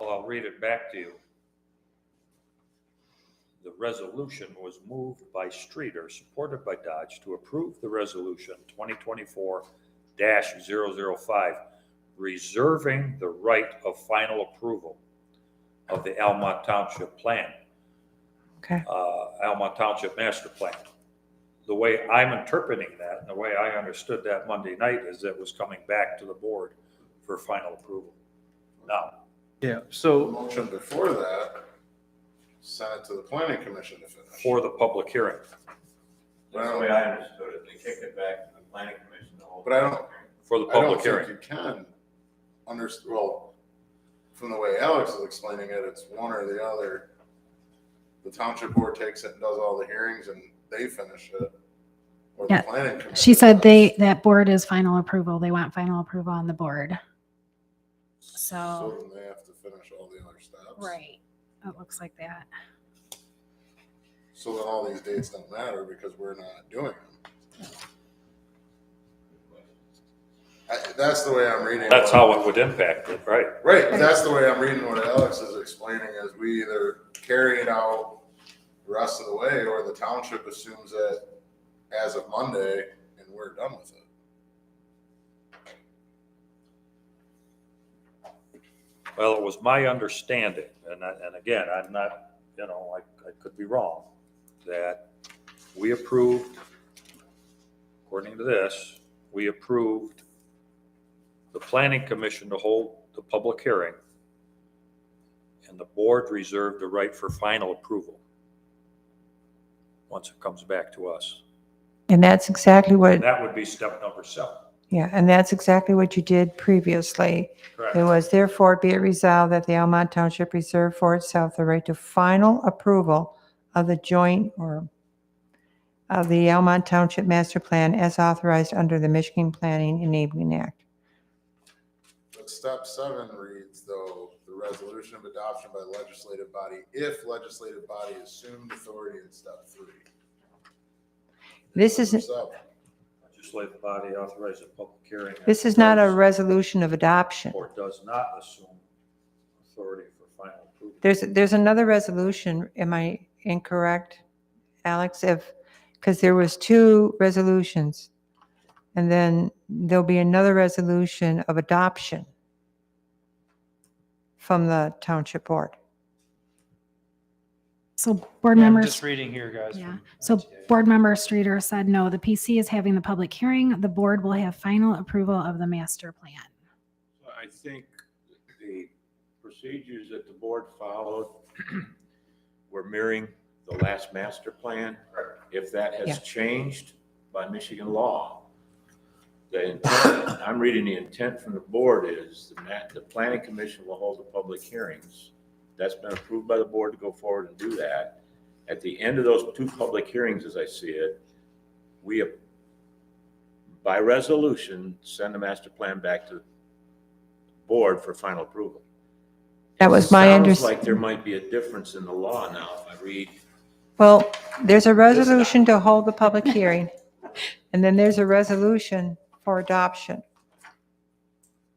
Well, I'll read it back to you. The resolution was moved by Streeter, supported by Dodge, to approve the resolution 2024-005, reserving the right of final approval of the Almont Township plan. Okay. Almont Township master plan. The way I'm interpreting that, and the way I understood that Monday night, is it was coming back to the board for final approval. Now, Yeah, The so, motion before that sent it to the planning commission to finish. for the public hearing. That's the way I understood it. They kicked it back to the planning commission to hold. But I don't- For the I don't public think hearing. you can well, from the way Alex is explaining it, it's one or the other. The township board takes it and does all the hearings and they finish it. Or the Yeah. planning commission. She said does. that board is final approval. They want final approval on the board. So then they have to finish all the other steps. Right. It looks like that. So then all these dates don't matter because we're not doing them. That's the way I'm reading. That's how it would impact it, right? Right, that's the way I'm reading what Alex is explaining, is we either carry it out the rest of the way, or the township assumes that as of Monday, and we're done with it. Well, it was my understanding, and again, I'm not, I could be wrong, that we approved, according to this, we approved the planning commission to hold the public hearing, and the board reserved the right for final approval once it comes back to us. And that's exactly what, And that would be step number 7. yeah, and that's exactly what you did previously. Correct. It was therefore be it resolved that the Almont Township reserve for itself the right to final approval of the joint or of the Almont Township Master Plan as authorized under the Michigan Planning Enabling Act. But step 7 reads, though, the resolution of adoption by legislative body, if legislative body assumed authority in step 3. This is, Number 7. Legislative body authorizes a public hearing. this is not a resolution of adoption. Or does not assume authority for final approval. There's another resolution, am I incorrect, Alex? Because there was 2 resolutions, and then there'll be another resolution of adoption from the township board. So board yeah, I'm members. just reading here, guys. Yeah. from So MTA. board member Streeter said, no, the PC is having the public hearing. The board will have final approval of the master plan. I think the procedures that the board followed were mirroring the last master plan. If that Yeah. has changed by Michigan law, the intent, I'm reading the intent from the board is the planning commission will hold the public hearings. That's been approved by the board to go forward and do that. At the end of those 2 public hearings, as I see it, we, by resolution, send the master plan back to the board for final approval. That was my Sounds understanding. like there might be a difference in the law now. If I read, Well, there's a resolution to hold the public hearing, and then there's a resolution for adoption.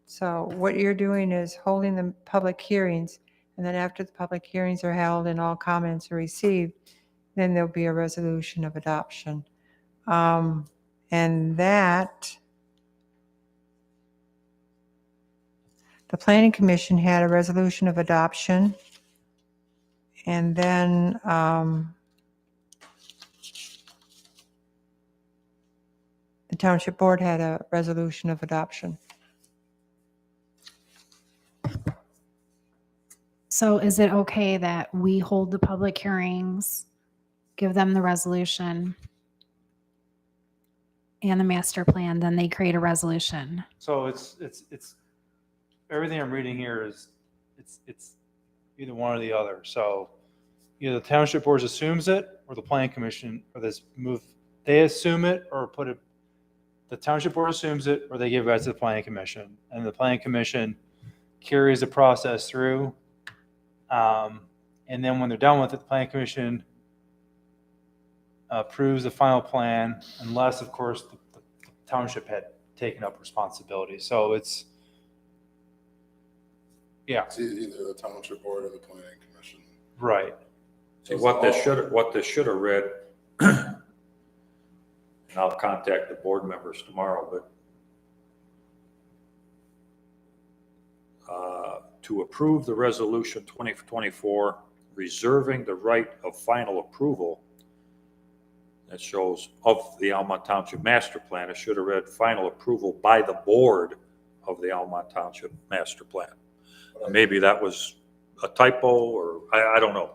So what you're doing is holding the public hearings, and then after the public hearings are held and all comments are received, then there'll be a resolution of adoption. And that The planning commission had a resolution of adoption. And then the township board had a resolution of adoption. So is it okay that we hold the public hearings, give them the resolution and the master plan, then they create a resolution? So it's everything I'm reading here is it's either one or the other. So either the township board assumes it, or the planning commission, or this move, they assume it or put it. The township board assumes it, or they give it back to the planning commission, and the planning commission carries the process through. And then when they're done with it, the planning commission approves the final plan, unless, of course, the township had taken up responsibility. So it's, yeah, It's either the township board or the planning commission. right. So what this should have read, and I'll contact the board members tomorrow, but to approve the resolution 2024 reserving the right of final approval that shows of the Almont Township Master Plan, it should have read final approval by the board of the Almont Township Master Plan. Maybe that was a typo, or I don't know.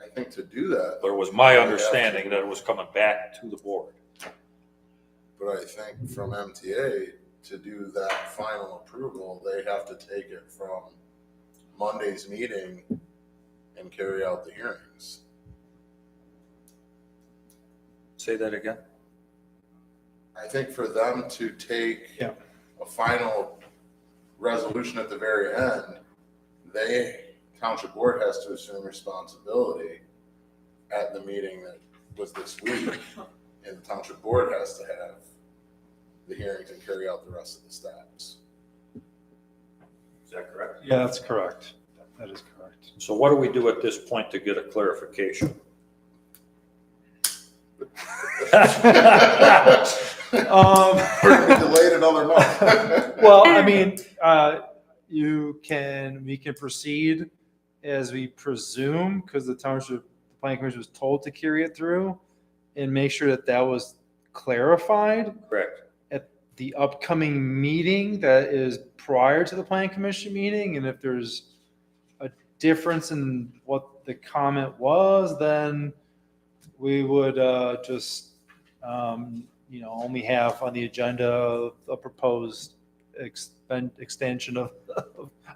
I think to do that. But it was my understanding that it was coming back to the board. But I think from MTA to do that final approval, they have to take it from Monday's meeting and carry out the hearings. Say that again? I think for them to take Yeah. a final resolution at the very end, township board has to assume responsibility at the meeting that was this week. And the township board has to have the hearings and carry out the rest of the steps. Is that correct? Yeah, that's correct. That is correct. So what do we do at this point to get a clarification? We're gonna be delayed another month. Well, I mean, we can proceed as we presume, because the township planning commission was told to carry it through, and make sure that that was clarified Correct. at the upcoming meeting that is prior to the planning commission meeting. And if there's a difference in what the comment was, then we would just only have on the agenda a proposed extension of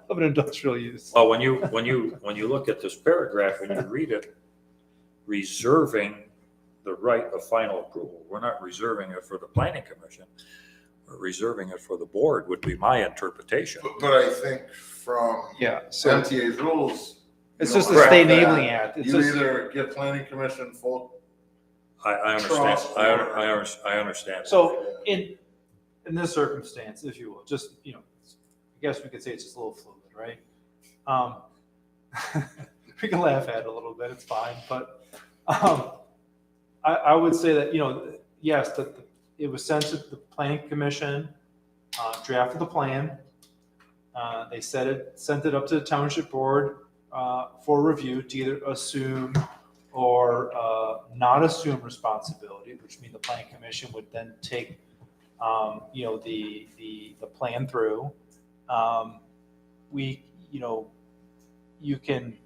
an industrial use. Well, when you look at this paragraph and you read it, reserving the right of final approval, we're not reserving it for the planning commission. We're reserving it for the board would be my interpretation. But I think from So MTA's rules, it's you just don't a have state that. enabling act. It's You just, either give planning commission full. I understand. Trust I understand. so in this circumstance, if you will, just, I guess we could say it's just a little fluid, right? We can laugh at it a little bit, it's fine. But I would say that, yes, that it was sent to the planning commission, drafted the plan. They sent it up to the township board for review to either assume or not assume responsibility, which means the planning commission would then take, the plan through. You can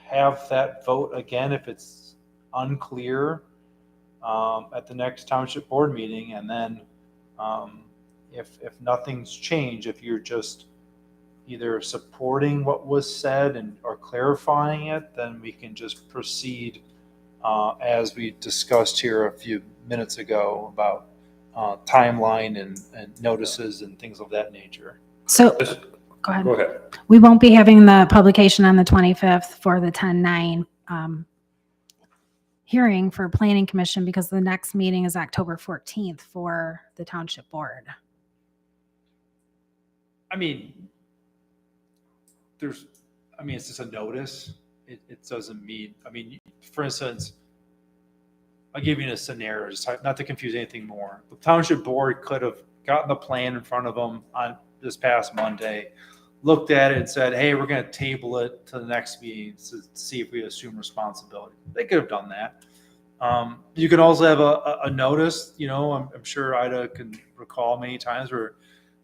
have that vote again if it's unclear at the next township board meeting, and then if nothing's changed, if you're just either supporting what was said or clarifying it, then we can just proceed as we discussed here a few minutes ago about timeline and notices and things of that nature. So, go ahead. Go ahead. We won't be having the publication on the 25th for the 10-9 hearing for planning commission, because the next meeting is October 14th for the township board. I mean, it's just a notice. It doesn't mean, for instance, I'll give you a scenario, just not to confuse anything more. The township board could have gotten the plan in front of them on this past Monday, looked at it and said, hey, we're going to table it to the next meeting to see if we assume responsibility. They could have done that. You can also have a notice, I'm sure Ida can recall many times where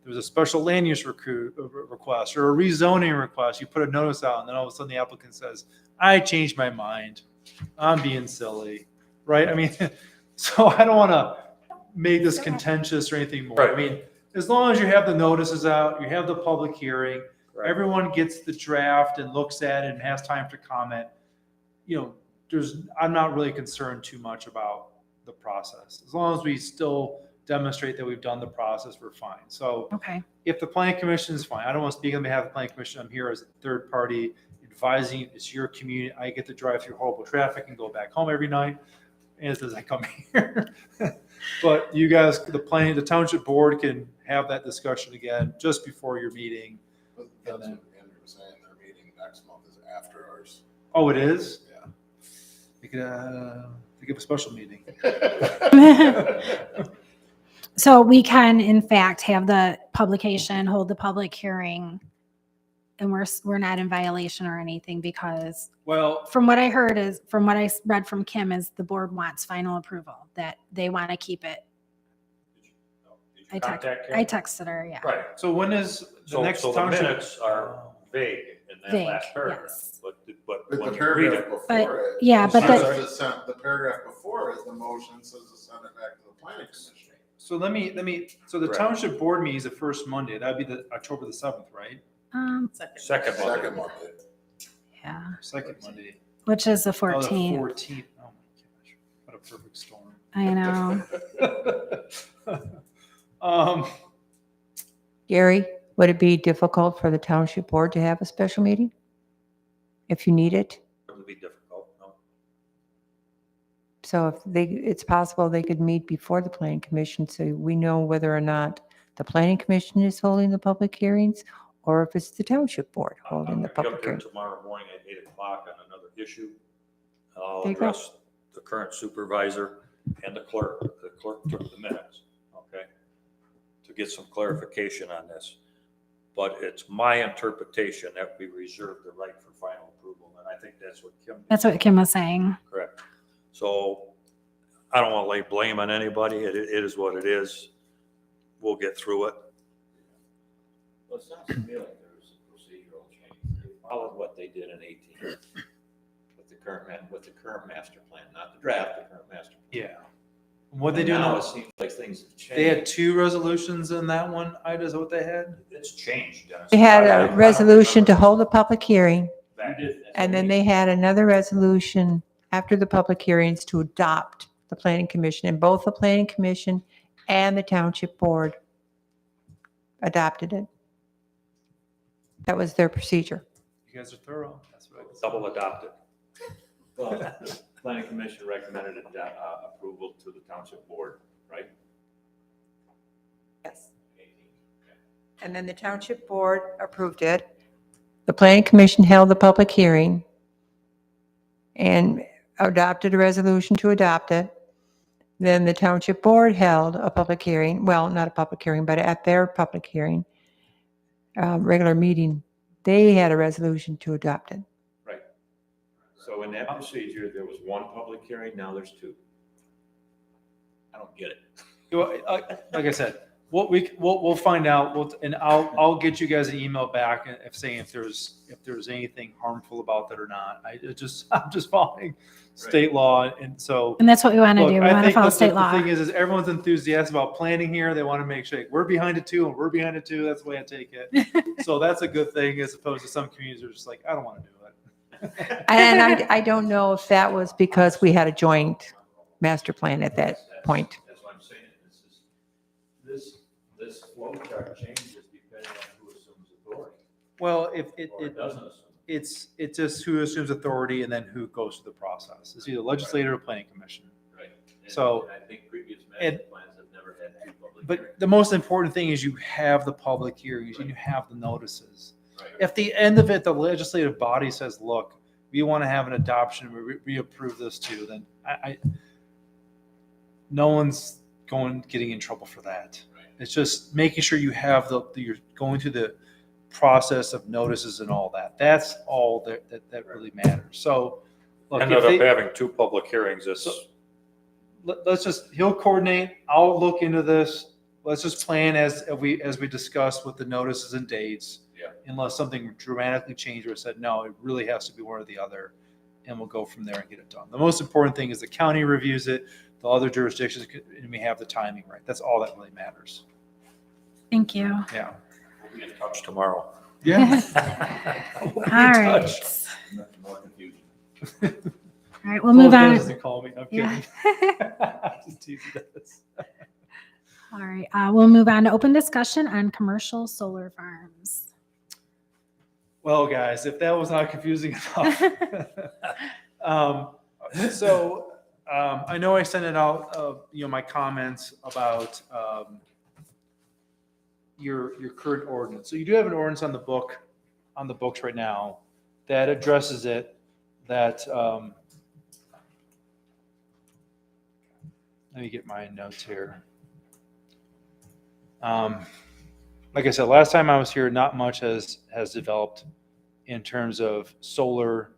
there was a special land use request or a rezoning request. You put a notice out and then all of a sudden the applicant says, I changed my mind. I'm being silly, right? I mean, so I don't want to make this contentious or anything more. Right. I mean, as long as you have the notices out, you have the public hearing, Right. everyone gets the draft and looks at it and has time to comment, I'm not really concerned too much about the process. As long as we still demonstrate that we've done the process, we're fine. So Okay. if the planning commission is fine, I don't want to speak on behalf of the planning commission. I'm here as a third party advising. It's your community. I get to drive through horrible traffic and go back home every night as I come here. But you guys, the township board can have that discussion again just before your meeting. But that's what Andrew was saying, their meeting next month is after ours. Oh, it is? Yeah. We could give a special meeting. So we can, in fact, have the publication, hold the public hearing, and we're not in violation or anything because Well, from what I read from Kim is the board wants final approval, that they want to keep it. Did you contact him? I texted her, yeah. Right. so when is the So, next so the township? minutes are vague in that Vague, last paragraph. yes. But But when the you read paragraph it, before it. yeah, but The paragraph before is the motion says to send it back to the planning commission. So so the Right. township board meeting is the first Monday. That'd be the October the 7th, right? second Monday. Second Monday. Yeah, Second Monday. which is the Oh, the 14th. 14th. Oh my gosh, what a perfect storm. I know. Gary, would it be difficult for the township board to have a special meeting? If you need it? It would be difficult, no? So it's possible they could meet before the planning commission, so we know whether or not the planning commission is holding the public hearings or if it's the township board holding the I'll be public up there hearing. tomorrow morning at 8 o'clock on another issue. I'll There you go. address the current supervisor and the clerk. The clerk took the minutes, okay, to get some clarification on this. But it's my interpretation that we reserve the right for final approval, and I think that's what Kim. That's what Kim was saying. Correct. So I don't want to lay blame on anybody. It is what it is. We'll get through it. Well, it sounds to me like there was a procedural change. They followed what they did in 18 with the current master plan, not the draft, the current master plan. Yeah. What they And do now now? it seems like things have changed. They had 2 resolutions in that one. Ida, is that what they had? It's changed, Dennis. They had I a don't resolution to remember hold a public hearing, that. and then they had another resolution after the public hearings to adopt the planning commission, and both the planning commission and the township board adopted it. That was their procedure. You guys are thorough. That's what I can say. Double adopted. Well, the planning commission recommended approval to the township board, right? Yes. And then the township board approved it. The planning commission held the public hearing and adopted a resolution to adopt it. Then the township board held a public hearing, well, not a public hearing, but at their public hearing, regular meeting, they had a resolution to adopt it. Right. So in that procedure, there was one public hearing, now there's 2. I don't get it. Well, like I said, we'll find out. And I'll get you guys an email back saying if there's anything harmful about that or not. I'm just following state law, and so. And that's what we want to Look, do. We I want to think follow the state law. thing is everyone's enthusiastic about planning here. They want to make sure we're behind it too, and we're behind it too. That's the way I take it. So that's a good thing, as opposed to some communities are just like, I don't want to do it. And I don't know if that was because we had a joint master plan at that point. That's what I'm saying. This flow chart changes depending on who assumes authority, Well, or it doesn't assume. it's just who assumes authority and then who goes through the process. It's either legislature or planning commission. Right. So- And I think previous and- master plans have never had 2 public But hearings. the most important thing is you have the public hearings and you have the notices. Right. If the end of it, the legislative body says, look, we want to have an adoption, we approve this too, then no one's getting in trouble for that. Right. It's just making sure you have you're going through process of notices and all that. That's all that really matters. So, look, Ended if up they, having 2 public hearings this, let's just, he'll coordinate. I'll look into this. Let's just plan as we discussed with the notices and dates. Yeah. Unless something dramatically changed or said, no, it really has to be one or the other. And we'll go from there and get it done. The most important thing is the county reviews it, the other jurisdictions, and we have the timing right. That's all that really matters. Thank you. Yeah. we'll be in touch tomorrow. Yeah. All right. Nothing more confusing. All right, we'll move on. Doesn't call me. I'm Yeah. kidding. Just teasing this. All right, we'll move on to open discussion on commercial solar farms. Well, guys, if that was not confusing enough. I know I sent it out, my comments about your current ordinance. So you do have an ordinance on the books right now that addresses it. That let me get my notes here. Like I said, last time I was here, not much has developed in terms of solar,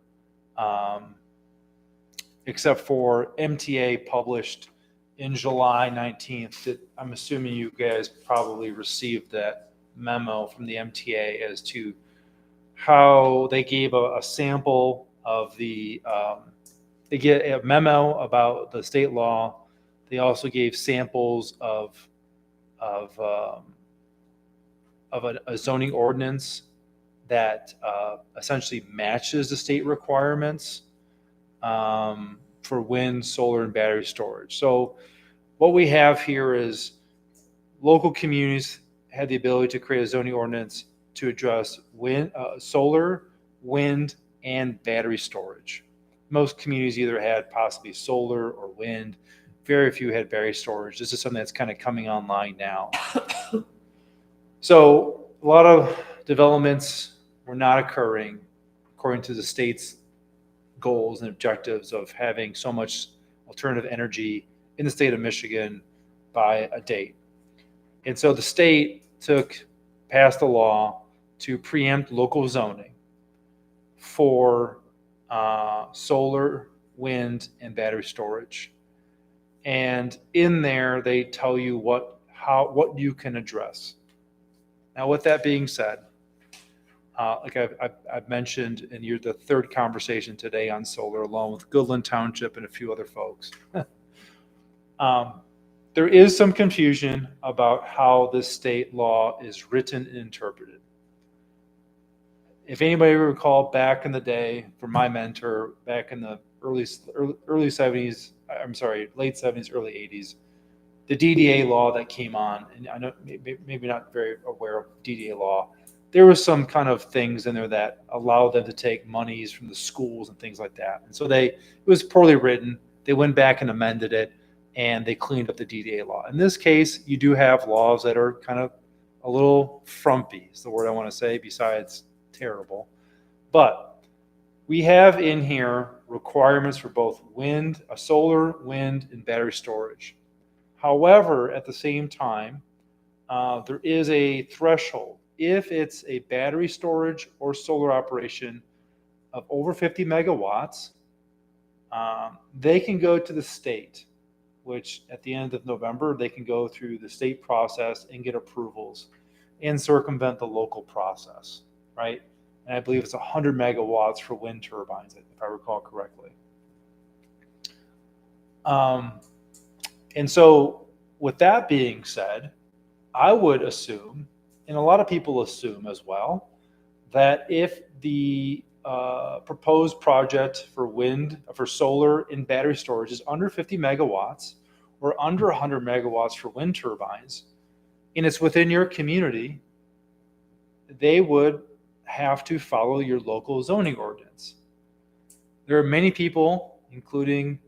except for MTA published in July 19th. That I'm assuming you guys probably received that memo from the MTA as to how they gave a sample of the, they get a memo about the state law. They also gave samples of a zoning ordinance that essentially matches the state requirements for wind, solar, and battery storage. So what we have here is local communities had the ability to create a zoning ordinance to address solar, wind, and battery storage. Most communities either had possibly solar or wind. Very few had battery storage. This is something that's kind of coming online now. So a lot of developments were not occurring according to the state's goals and objectives of having so much alternative energy in the state of Michigan by a date. And so the state passed a law to preempt local zoning for solar, wind, and battery storage. And in there, they tell you what you can address. Now, with that being said, like I've mentioned, and you're the third conversation today on solar, along with Almont Township and a few other folks. There is some confusion about how this state law is written and interpreted. If anybody recall back in the day, from my mentor, back in the early 70s, late 70s, early 80s, the DDA law that came on, and I know maybe not very aware of DDA law, there was some kind of things in there that allowed them to take monies from the schools and things like that. And so it was poorly written. They went back and amended it, and they cleaned up the DDA law. In this case, you do have laws that are kind of a little frumpy, is the word I want to say, besides terrible. But we have in here requirements for both solar, wind, and battery storage. However, at the same time, there is a threshold. If it's a battery storage or solar operation of over 50 megawatts, they can go to the state, which at the end of November, they can go through the state process and get approvals and circumvent the local process, right? And I believe it's 100 megawatts for wind turbines, if I recall correctly. And so with that being said, I would assume, and a lot of people assume as well, that if the proposed project for solar and battery storage is under 50 megawatts or under 100 megawatts for wind turbines, and it's within your community, they would have to follow your local zoning ordinance. There are many people, including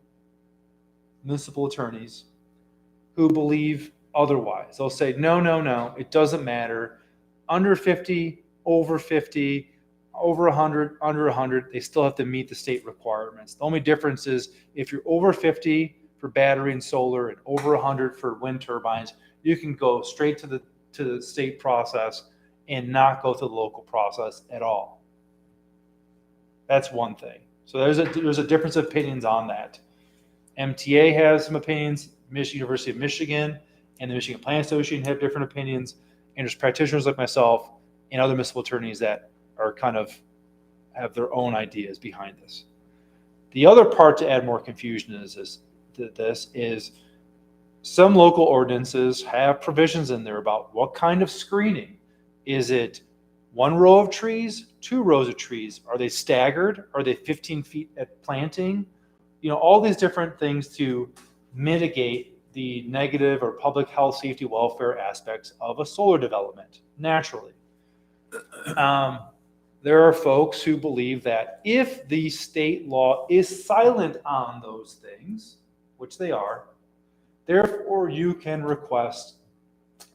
municipal attorneys, who believe otherwise. They'll say, no, it doesn't matter. Under 50, over 50, over 100, under 100, they still have to meet the state requirements. The only difference is if you're over 50 for battery and solar and over 100 for wind turbines, you can go straight to the state process and not go through the local process at all. That's one thing. So there's a difference of opinions on that. MTA has some opinions. University of Michigan and the Michigan Planning Association have different opinions. And there's practitioners like myself and other municipal attorneys that are kind of have their own ideas behind this. The other part to add more confusion is this some local ordinances have provisions in there about what kind of screening. Is it 1 row of trees, 2 rows of trees? Are they staggered? Are they 15 feet at planting? All these different things to mitigate the negative or public health, safety, welfare aspects of a solar development naturally. There are folks who believe that if the state law is silent on those things, which they are, therefore you can request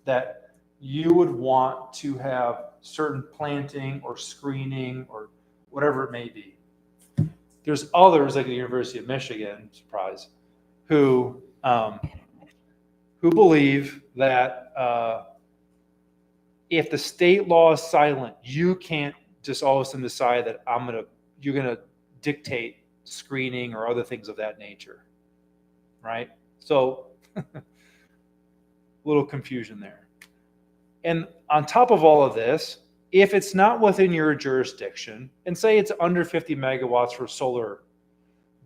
that you would want to have certain planting or screening or whatever it may be. There's others, like the University of Michigan, surprise, who believe that if the state law is silent, you can't just all of a sudden decide that you're gonna dictate screening or other things of that nature, right? So, a little confusion there. And on top of all of this, if it's not within your jurisdiction, and say it's under 50 megawatts for solar,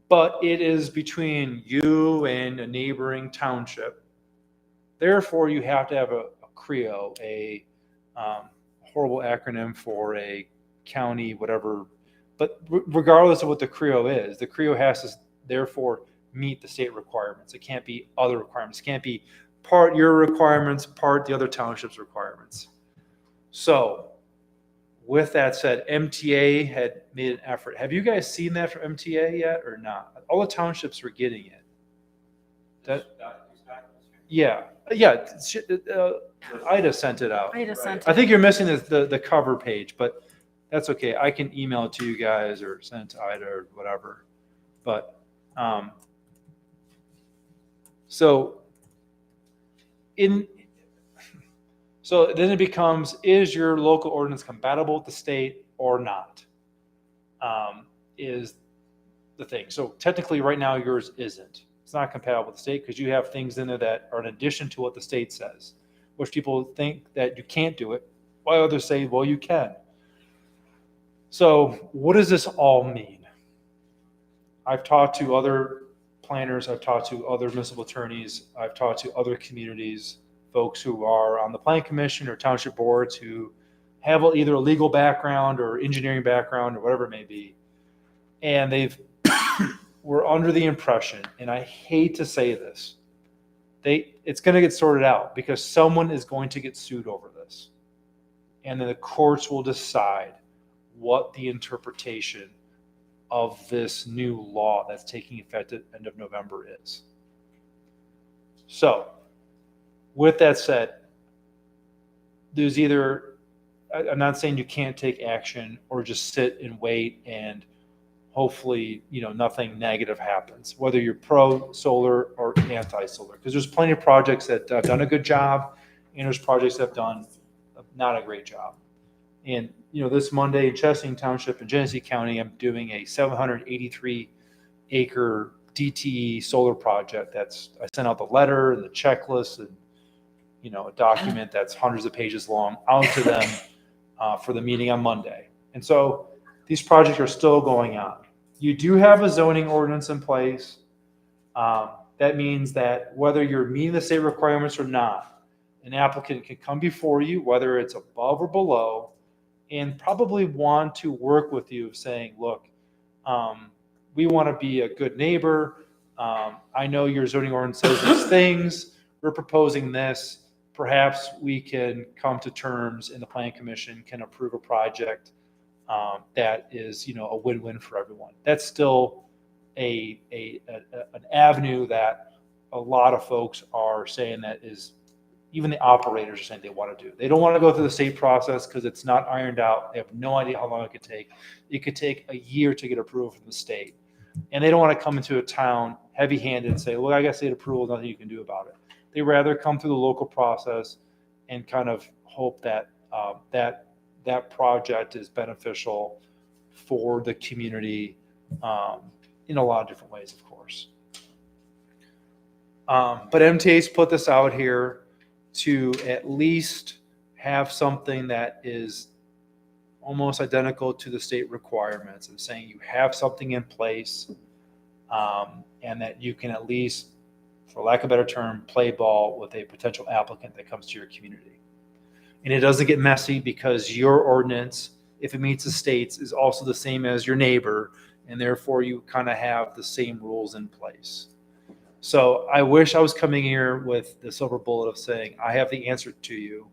but it is between you and a neighboring township, therefore you have to have a CREO, a horrible acronym for a county, whatever. But regardless of what the CREO is, the CREO has to therefore meet the state requirements. It can't be other requirements. It can't be part your requirements, part the other township's requirements. So with that said, MTA had made an effort. Have you guys seen that from MTA yet or not? All the townships are getting it. Yeah. Ida sent it out. Ida sent I think you're missing the cover page, but that's okay. I can email it to you guys or send it to Ida or whatever. But so then it becomes, is your local ordinance compatible with the state or not? Is the thing. So technically right now yours isn't. It's not compatible with the state because you have things in there that are in addition to what the state says, which people think that you can't do it, while others say, well, you can. So what does this all mean? I've talked to other planners, I've talked to other municipal attorneys, I've talked to other communities, folks who are on the planning commission or township boards who have either a legal background or engineering background or whatever it may be. And were under the impression, and I hate to say this, it's going to get sorted out because someone is going to get sued over this. And then the courts will decide what the interpretation of this new law that's taking effect at the end of November is. So, with that said, there's either, I'm not saying you can't take action or just sit and wait and hopefully, nothing negative happens, whether you're pro-solar or anti-solar, because there's plenty of projects that have done a good job, and there's projects that have done not a great job. And, this Monday in Chesaning Township in Genesee County, I'm doing a 783-acre DTE solar project. I sent out the letter and the checklist and, a document that's hundreds of pages long out to them for the meeting on Monday. And so these projects are still going on. You do have a zoning ordinance in place. That means that whether you're meeting the state requirements or not, an applicant can come before you, whether it's above or below, and probably want to work with you saying, look, we want to be a good neighbor. I know your zoning ordinance says these things. We're proposing this. Perhaps we can come to terms and the planning commission can approve a project that is, a win-win for everyone. That's still an avenue that a lot of folks are saying that is, even the operators are saying they want to do. They don't want to go through the state process because it's not ironed out. They have no idea how long it could take. It could take a year to get approval from the state. And they don't want to come into a town heavy-handed and say, well, I got state approval, nothing you can do about it. They rather come through the local process and kind of hope that that project is beneficial for the community in a lot of different ways, of course. But MTA's put this out here to at least have something that is almost identical to the state requirements, and saying you have something in place, and that you can at least, for lack of a better term, play ball with a potential applicant that comes to your community. And it doesn't get messy because your ordinance, if it meets the state's, is also the same as your neighbor, and therefore you kind of have the same rules in place. So I wish I was coming here with the silver bullet of saying, I have the answer to you.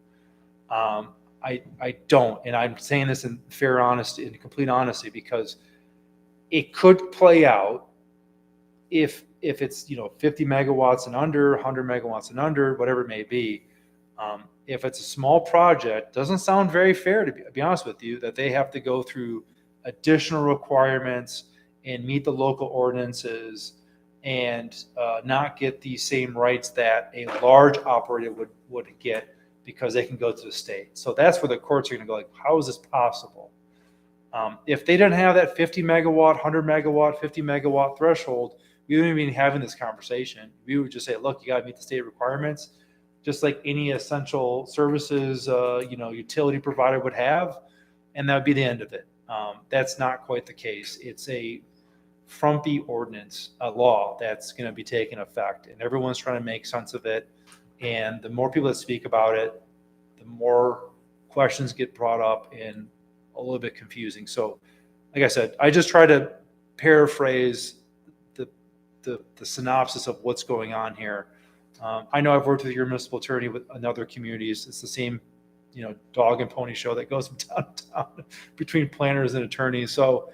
I don't, and I'm saying this in fair honesty, in complete honesty, because it could play out if it's 50 megawatts and under, 100 megawatts and under, whatever it may be. If it's a small project, doesn't sound very fair, to be honest with you, that they have to go through additional requirements and meet the local ordinances and not get the same rights that a large operator would get, because they can go to the state. So that's where the courts are going to go, like, how is this possible? If they didn't have that 50 megawatt, 100 megawatt, 50 megawatt threshold, we wouldn't even be having this conversation. We would just say, look, you got to meet the state requirements, just like any essential services, utility provider would have, and that would be the end of it. That's not quite the case. It's a frumpy ordinance, a law that's going to be taking effect, and everyone's trying to make sense of it. And the more people that speak about it, the more questions get brought up and a little bit confusing. So, like I said, I just try to paraphrase the synopsis of what's going on here. I know I've worked with your municipal attorney in other communities. It's the same, dog and pony show that goes from town to town between planners and attorneys. So,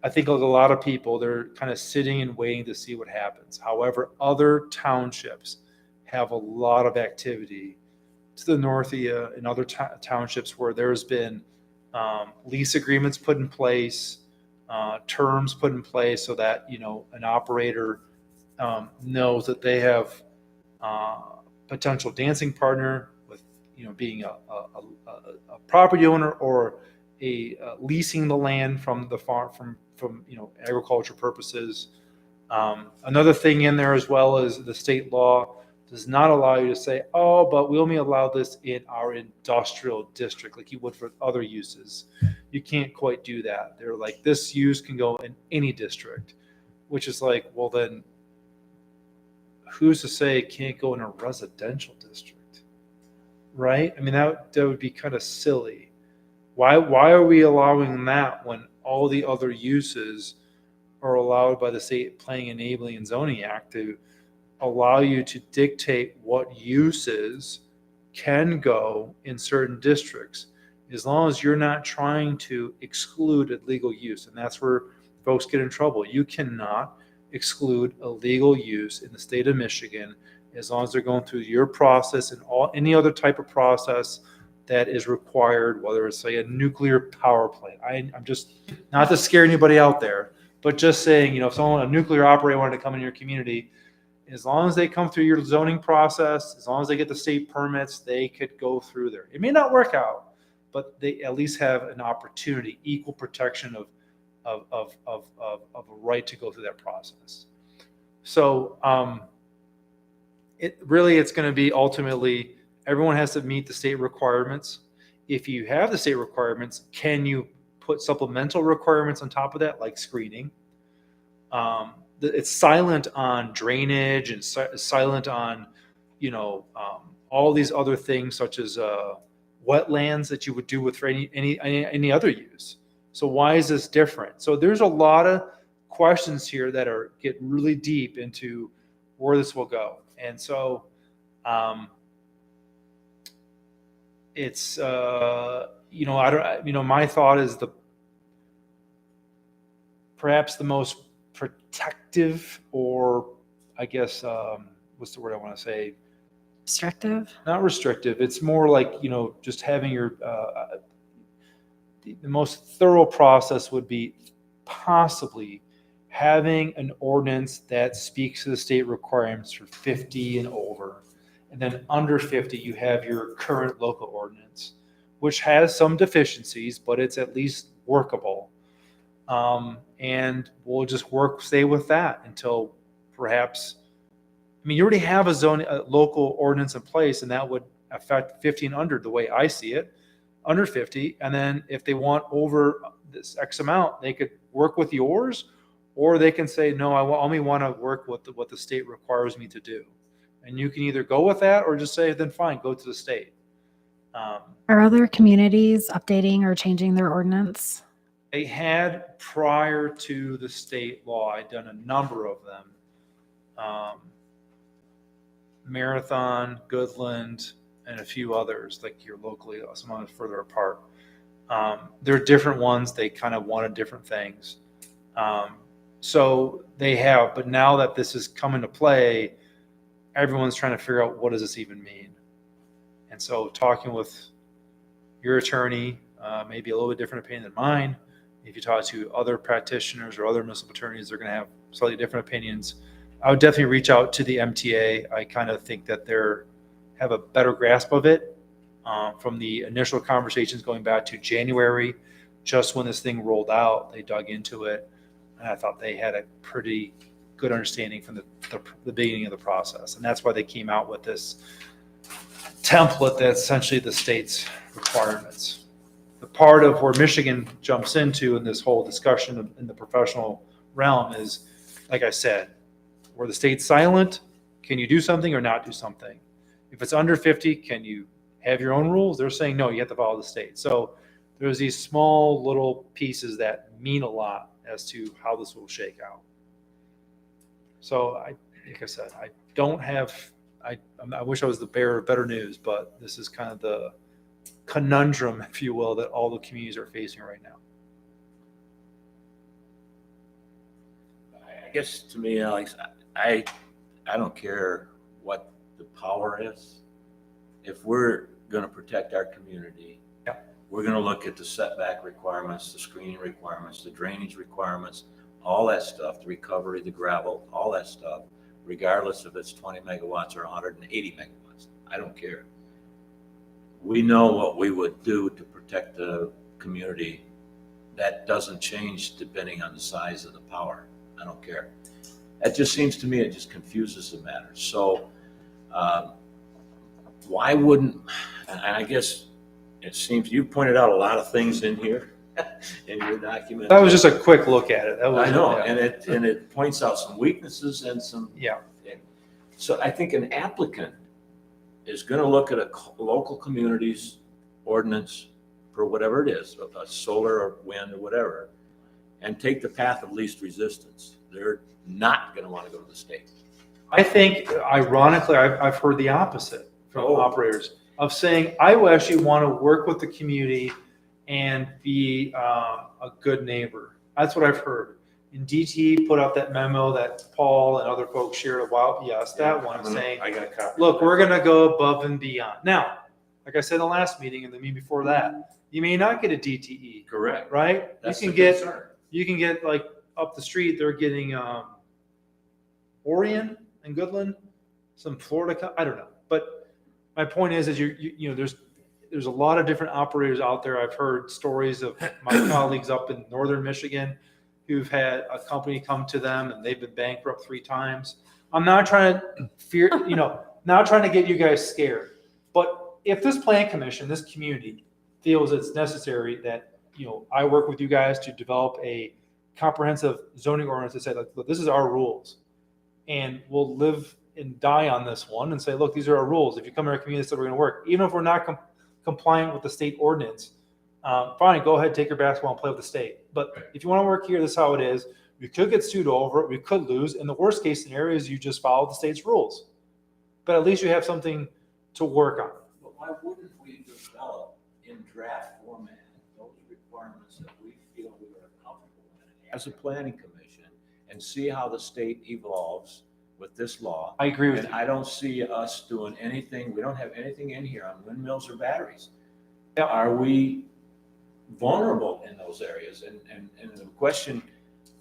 I think like a lot of people, they're kind of sitting and waiting to see what happens. However, other townships have a lot of activity to the north of you, in other townships where there's been lease agreements put in place, terms put in place, so that an operator knows that they have potential dancing partner with being a property owner, or leasing the land from the farm from agriculture purposes. Another thing in there as well is the state law does not allow you to say, oh, but we only allow this in our industrial district, like you would for other uses. You can't quite do that. They're like, this use can go in any district, which is like, well, then who's to say it can't go in a residential district, right? I mean, that would be kind of silly. Why are we allowing that when all the other uses are allowed by the State Planning, Enabling, and Zoning Act to allow you to dictate what uses can go in certain districts, as long as you're not trying to exclude illegal use? And that's where folks get in trouble. You cannot exclude illegal use in the state of Michigan, as long as they're going through your process and any other type of process that is required, whether it's, say, a nuclear power plant. I'm just, not to scare anybody out there, but just saying, if a nuclear operator wanted to come in your community, as long as they come through your zoning process, as long as they get the state permits, they could go through there. It may not work out, but they at least have an opportunity, equal protection of a right to go through that process. So it's going to be ultimately, everyone has to meet the state requirements. If you have the state requirements, can you put supplemental requirements on top of that, like screening? It's silent on drainage and silent on, all these other things, such as wetlands that you would do with for any other use. So why is this different? So there's a lot of questions here that get really deep into where this will go. And so it's my thought is perhaps the most protective, or I guess what's the word I want to say? Restrictive? Not restrictive. It's more like, just having your the most thorough process would be possibly having an ordinance that speaks to the state requirements for 50 and over, And then under 50, you have your current local ordinance, which has some deficiencies, but it's at least workable. And we'll just stay with that until perhaps, I mean, you already have a local ordinance in place, and that would affect 50 and under the way I see it, under 50. And then if they want over this X amount, they could work with yours, or they can say, no, I only want to work with what the state requires me to do. And you can either go with that or just say, then fine, go to the state. Are other communities updating or changing their ordinance? They had prior to the state law, I'd done a number of them. Marathon, Goodland, and a few others, like here locally, some others further apart. They're different ones. They kind of wanted different things. So they have, but now that this is come into play, everyone's trying to figure out what does this even mean. And so talking with your attorney, maybe a little bit different opinion than mine. If you talk to other practitioners or other municipal attorneys, they're going to have slightly different opinions. I would definitely reach out to the MTA. I kind of think that they're have a better grasp of it from the initial conversations going back to January, just when this thing rolled out, they dug into it. And I thought they had a pretty good understanding from the beginning of the process. And that's why they came out with this template that's essentially the state's requirements. The part of where Michigan jumps into in this whole discussion in the professional realm is, like I said, where the state's silent, can you do something or not do something? If it's under 50, can you have your own rules? They're saying, no, you have to follow the state. So there's these small little pieces that mean a lot as to how this will shake out. So like I said, I don't have, I wish I was the bearer of better news, but this is kind of the conundrum, if you will, that all the communities are facing right now. I guess to me, Alex, I don't care what the power is. If we're going to protect our community, we're going to look at the setback requirements, the screening requirements, the drainage requirements, all that stuff, the recovery, the gravel, all that stuff, regardless if it's 20 megawatts or 180 megawatts. I don't care. We know what we would do to protect the community. That doesn't change depending on the size of the power. I don't care. That just seems to me, it just confuses the matter. So why wouldn't, and I guess it seems you pointed out a lot of things in here in your document. That was just a quick look at it. That was, I know, yeah. and it points out some weaknesses and some. Yeah. So I think an applicant is going to look at a local community's ordinance for whatever it is, a solar or wind or whatever, and take the path of least resistance. They're not going to want to go to the state. I think, ironically, I've heard the opposite from operators of saying, I will actually want to work with the community and be a good neighbor. That's what I've heard. And DTE put out that memo that Paul and other folks shared a while. Yes, that one saying, I got a copy. look, we're going to go above and beyond. Now, like I said in the last meeting and the meeting before that, you may not get a DTE, Correct. right? That's you the can concern. you can get like up the street, they're getting Orion and Goodland, some Florida, I don't know. But my point is you know, there's a lot of different operators out there. I've heard stories of my colleagues up in northern Michigan who've had a company come to them and they've been bankrupt 3 times. I'm not trying to fear, you know, not trying to get you guys scared. But if this plan commission, this community feels it's necessary that, you know, I work with you guys to develop a comprehensive zoning ordinance to say, like, look, this is our rules. And we'll live and die on this one and say, look, these are our rules. If you come to our community, this is how we're going to work. Even if we're not compliant with the state ordinance, fine, go ahead, take your basketball and play with the state. But if you want to work here, this is how it is. We could get sued over it. We could lose. And the worst case scenario is you just follow the state's rules. But at least you have something to work on. But why wouldn't we develop in draft format those requirements that we feel we are comfortable in as a planning commission and see how the state evolves with this law? I agree with And you. I don't see us doing anything. We don't have anything in here on windmills or batteries. Yeah. Are we vulnerable in those areas? And the question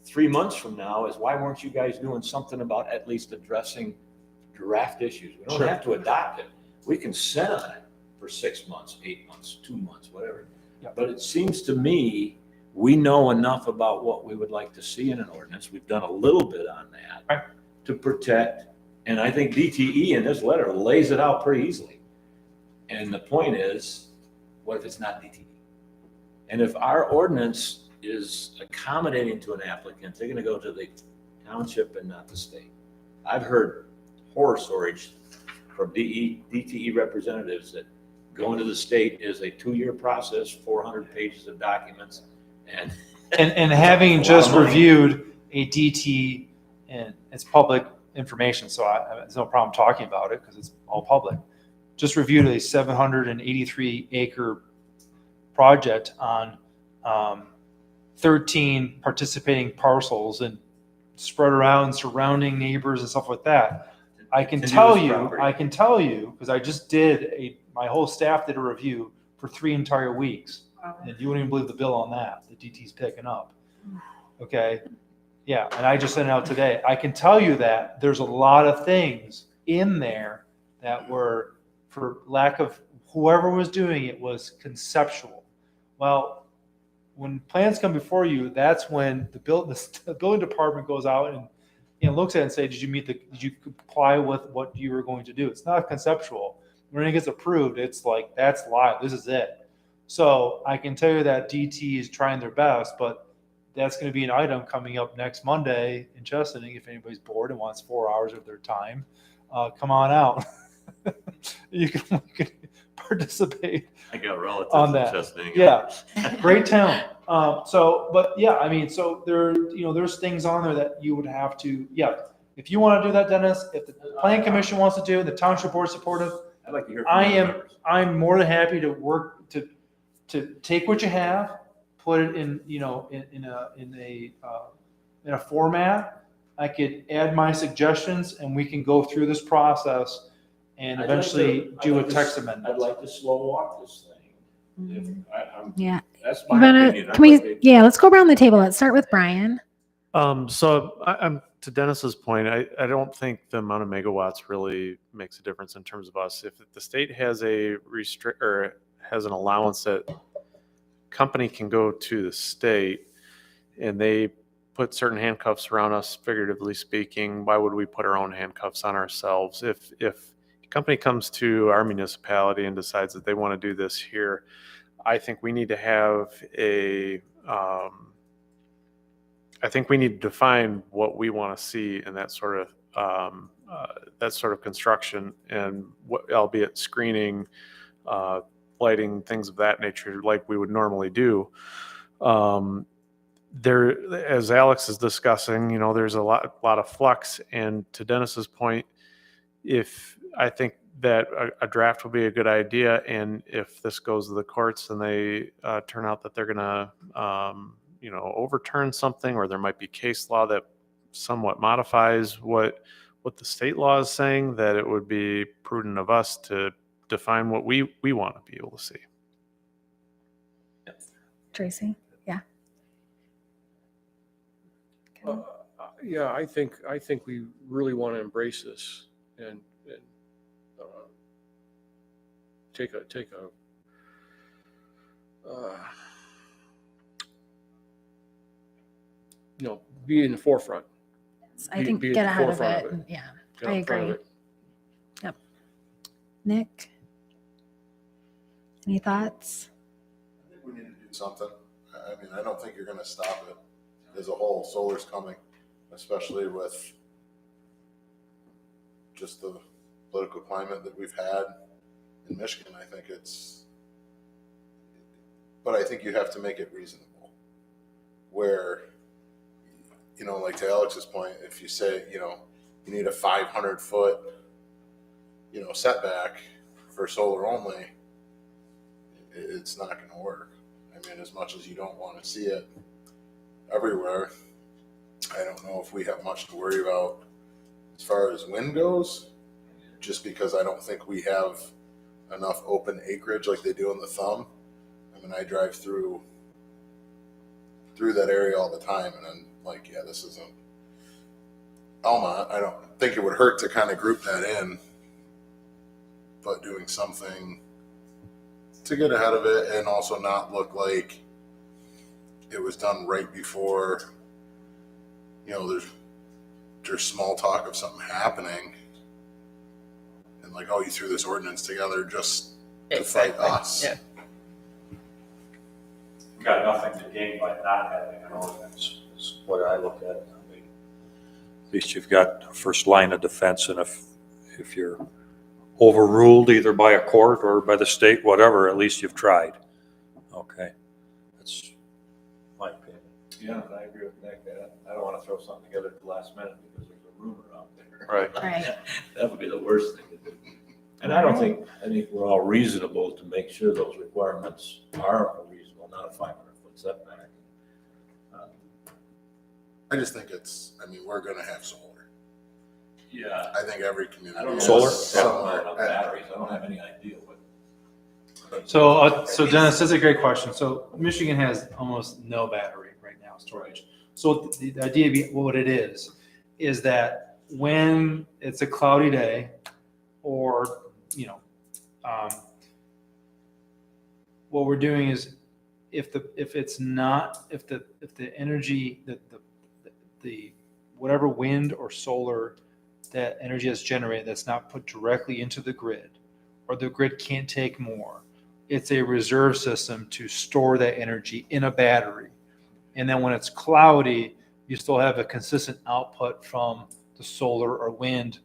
3 months from now is, why weren't you guys doing something about at least addressing draft issues. We don't Sure. have to adopt it. We can sit on it for 6 months, 8 months, 2 months, whatever. Yeah. But it seems to me, we know enough about what we would like to see in an ordinance. We've done a little bit on that Right. to protect. And I think DTE in this letter lays it out pretty easily. And the point is, what if it's not DTE? And if our ordinance is accommodating to an applicant, they're gonna go to the township and not the state. I've heard horror stories from DTE representatives that going to the state is a 2-year process, 400 pages of documents, and And having A lot just of money. reviewed a DT, and it's public information, so there's no problem talking about it because it's all public. Just reviewed a 783 acre project on 13 participating parcels and spread around surrounding neighbors and stuff like that. I can tell you, because I just my whole staff did a review for 3 entire weeks. And you wouldn't even believe the bill on that, the DT's picking up. Okay. Yeah. And I just sent it out today. I can tell you that there's a lot of things in there that were, for lack of whoever was doing it, was conceptual. Well, when plans come before you, that's when the building department goes out and looks at it and say, did you comply with what you were going to do? It's not conceptual. When it gets approved, it's like, that's live. This is it. So I can tell you that DT is trying their best, but that's going to be an item coming up next Monday in Chesaning. If anybody's bored and wants 4 hours of their time, come on out. you can participate. I got relatives On in that. Chesaning. Yeah, great town. But yeah, I mean, so there's things on there that you would have to, if you want to do that, Dennis, if the planning commission wants to do it, the township board supportive, I'd like to hear from the members. I'm more than happy to work to take what you have, put it in a format. I could add my suggestions and we can go through this process and eventually do a text amendment. I'd like to slow walk this thing. Yeah. That's You my wanna, opinion. can we, yeah, let's go around the table. Let's start with Brian. So I'm to Dennis's point. I don't think the amount of megawatts really makes a difference in terms of us. If the state has a restrict or has an allowance that company can go to the state and they put certain handcuffs around us, figuratively speaking, why would we put our own handcuffs on ourselves? If a company comes to our municipality and decides that they want to do this here, I think we need to have I think we need to define what we want to see in that sort of construction, and what, albeit screening, lighting, things of that nature, like we would normally do. There, as Alex is discussing, there's a lot of flux. And to Dennis's point, I think that a draft would be a good idea, and if this goes to the courts and they turn out that they're going to overturn something, or there might be case law that somewhat modifies what the state law is saying, that it would be prudent of us to define what we want to be able to see. Tracy? Yeah. Yeah, I think we really want to embrace this and take a be in the forefront. I think be at get the ahead of forefront it. of it. And, yeah, Get I in front of agree. it. Yep. Nick? Any thoughts? I think we need to do something. I mean, I don't think you're gonna stop it as a whole. Solar's coming, especially with just the political climate that we've had in Michigan. I think but I think you have to make it reasonable. Where, like to Alex's point, if you say, you need a 500-foot, setback for solar only, it's not going to work. I mean, as much as you don't want to see it everywhere, I don't know if we have much to worry about as far as wind goes, just because I don't think we have enough open acreage like they do in the Thumb. I mean, I drive through that area all the time, and I'm like, yeah, this isn't Alma, I don't think it would hurt to kind of group that in, but doing something to get ahead of it and also not look like it was done right before, there's small talk of something happening. And like, oh, you threw this ordinance together just to fight us. Yeah. Got nothing to gain by not having an ordinance, is what I look at it. I mean, at least you've got a first line of defense, and if you're overruled either by a court or by the state, whatever, at least you've tried. Okay, that's my opinion. Yeah, I agree with Nick. I don't want to throw something together at the last minute because there's a rumor out there. Right. Right. That would be the worst thing to do. And I think we're all reasonable to make sure those requirements are reasonable, not a 500-foot setback. I just think we're going to have solar. Yeah. I think every community I don't know. has Solar? somewhere. About batteries. I don't have any idea what. So Dennis, that's a great question. So Michigan has almost no battery right now storage. So the idea, what it is that when it's a cloudy day, or what we're doing is if the energy the whatever wind or solar that energy is generated that's not put directly into the grid, or the grid can't take more, it's a reserve system to store that energy in a battery. And then when it's cloudy, you still have a consistent output from the solar or wind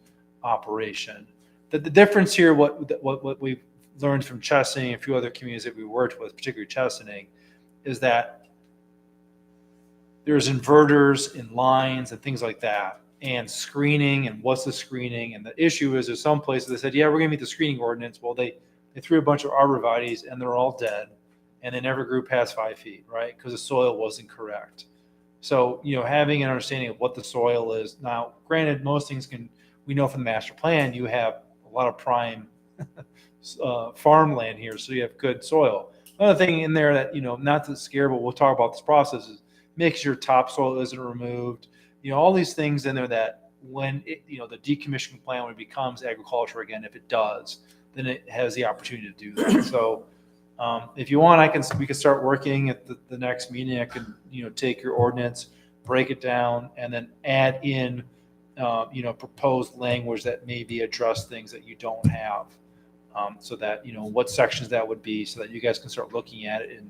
operation. The difference here, what we've learned from Chesaning and a few other communities that we worked with, particularly Chesaning, is that there's inverters and lines and things like that, and screening, and what's the screening. And the issue is there's some places that said, yeah, we're going to meet the screening ordinance. Well, they threw a bunch of arborvitaes and they're all dead, and they never grew past 5 feet, right? Because the soil wasn't correct. So, having an understanding of what the soil is. Now, granted, most things we know from the master plan, you have a lot of prime farmland here, so you have good soil. Another thing in there that, not to scare, but we'll talk about this process, is make sure topsoil isn't removed. All these things in there that when the decommissioning plan, when it becomes agriculture again, if it does, then it has the opportunity to do that. So if you want, we can start working at the next meeting. I can, take your ordinance, break it down, and then add in, proposed language that maybe address things that you don't have. So that, what sections that would be, so that you guys can start looking at it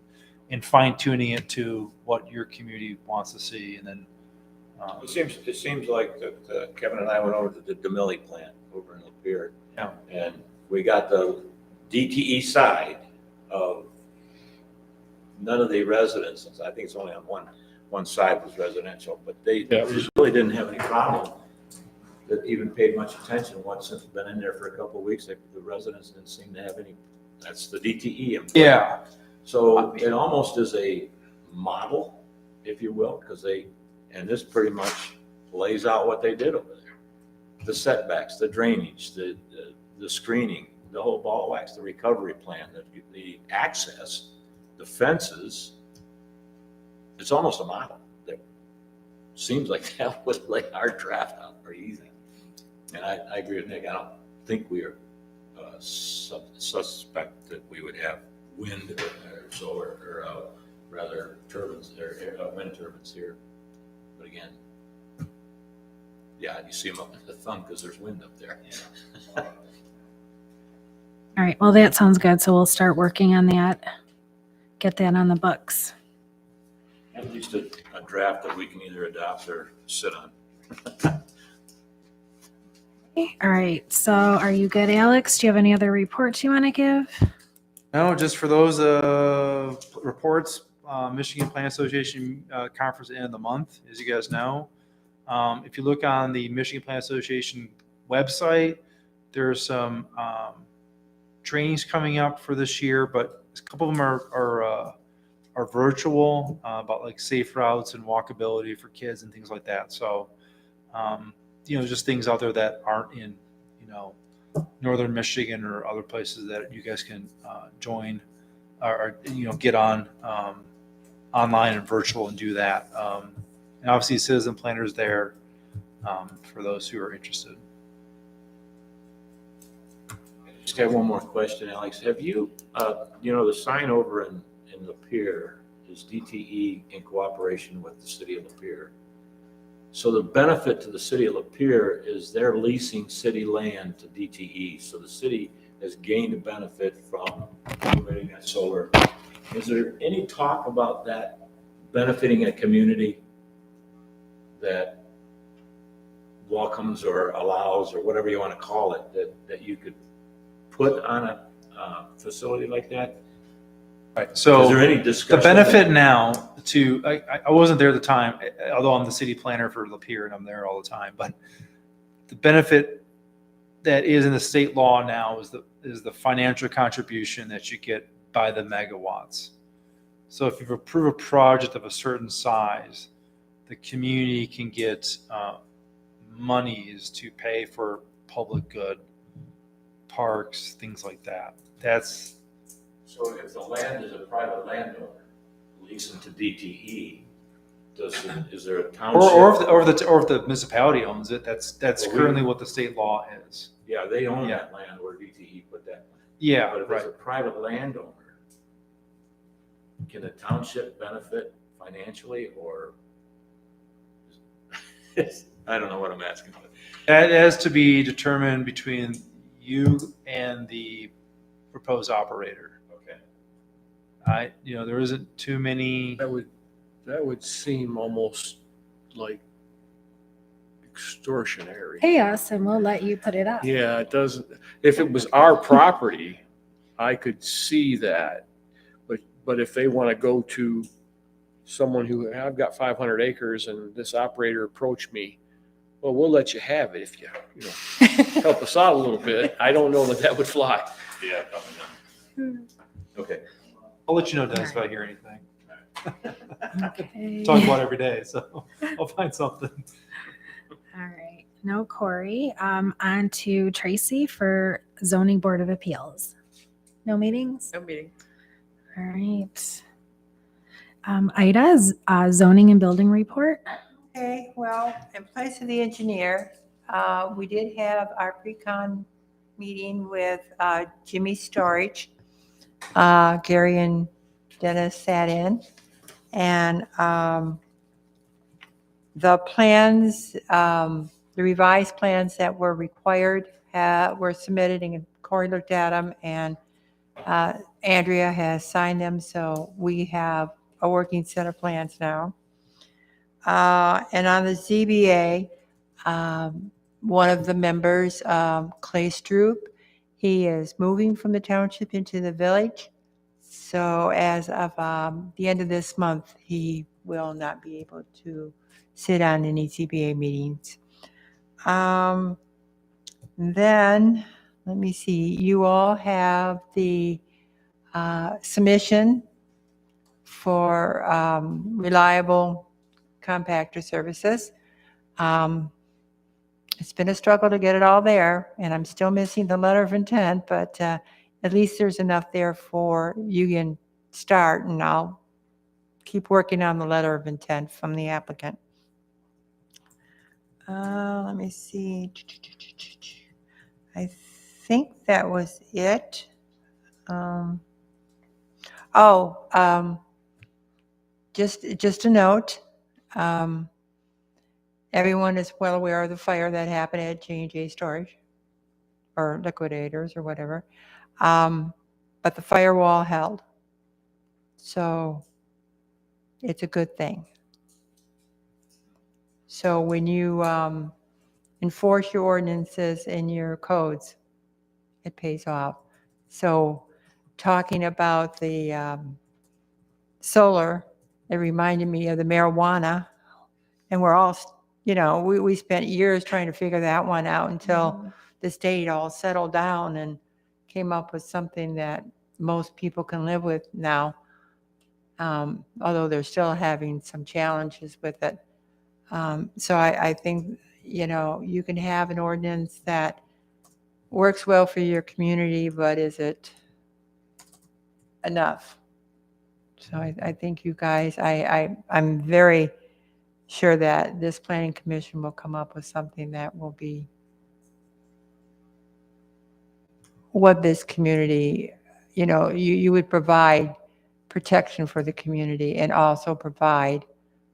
and fine tuning it to what your community wants to see. And then It seems like that Kevin and I went over to the DeMillie plant over in Lapeer. Yeah. And we got the DTE side of none of the residents. I think it's only on one side was residential, but they really didn't have any problem that even paid much attention. Once since been in there for a couple of weeks, the residents didn't seem to have any. That's the DTE. Yeah. So it almost is a model, if you will, and this pretty much lays out what they did over there. The setbacks, the drainage, the screening, the whole ball of wax, the recovery plan, the access, the fences. It's almost a model. That seems like that would lay our draft out pretty easy. And I agree with Nick. I don't think we are suspect that we would have wind or solar, or rather turbines or wind turbines here. But again, yeah, you see them up in the thumb because there's wind up there. All right. Well, that sounds good. So we'll start working on that. Get that on the books. At least a draft that we can either adopt or sit on. All right. So are you good, Alex? Do you have any other reports you want to give? No, just for those reports, Michigan Plan Association conference at the end of the month, as you guys know. If you look on the Michigan Plan Association website, there's some trainings coming up for this year, but a couple of them are virtual, about like safe routes and walkability for kids and things like that. So, just things out there that aren't in, northern Michigan or other places that you guys can join or get on online and virtual and do that. And obviously, citizen planners there. for those who are interested. Just got one more question, Alex. Have you, the sign over in Lapeer is DTE in cooperation with the city of Lapeer. So the benefit to the city of Lapeer is they're leasing city land to DTE. So the city has gained a benefit from implementing that solar. Is there any talk about that benefiting a community that welcomes or allows, or whatever you want to call it, that you could put on a facility like that? Right. So Is there any the discussion? benefit now to, I wasn't there at the time, although I'm the city planner for Lapeer and I'm there all the time, but the benefit that is in the state law now is the financial contribution that you get by the megawatts. So if you approve a project of a certain size, the community can get monies to pay for public good, parks, things like that. That's So if the land is a private landowner leasing to DTE, is there a township? or if the municipality owns it, that's Well, currently what the state law is. Yeah, they own Yeah. that land where DTE put that. Yeah, But if right. it's a private landowner, can the township benefit financially, or? I don't know what I'm asking. That has to be determined between you and the proposed operator. Okay. There isn't too many. That would seem almost like extortionary. Pay us and we'll let you put it up. Yeah, it doesn't, if it was our property, I could see that. But if they want to go to someone who, I've got 500 acres and this operator approached me, well, we'll let you have it if you help us out a little bit. I don't know that would fly. Yeah, probably not. Okay. I'll let you know, Dennis, if I hear anything. Okay. Talk about it every day, so I'll find something. All right. No, Corey. On to Tracy for Zoning Board of Appeals. No meetings? No meeting. All right. Ida's zoning and building report. Okay, well, in place of the engineer, we did have our pre-con meeting with Jimmy Storage. Gary and Dennis sat in, and the plans, the revised plans that were required were submitted, and Corey looked at them, and Andrea has signed them, so we have a working set of plans now. And on the ZBA, one of the members, Clay Stroop, he is moving from the township into the village. So as of the end of this month, he will not be able to sit on any ZBA meetings. Then, let me see, you all have the submission for reliable compactor services. It's been a struggle to get it all there, and I'm still missing the letter of intent, but at least there's enough there for you can start, and I'll keep working on the letter of intent from the applicant. Let me see. I think that was it. Just a note. Everyone is well aware of the fire that happened at J&J Storage, or Liquidators, or whatever. But the firewall held. So it's a good thing. So when you enforce your ordinances and your codes, it pays off. So talking about the solar, it reminded me of the marijuana. And we're all, we spent years trying to figure that one out until the state all settled down and came up with something that most people can live with now, although they're still having some challenges with it. So I think, you can have an ordinance that works well for your community, but is it enough? So I think you guys, I'm very sure that this planning commission will come up with something that will be what this community, you would provide protection for the community and also provide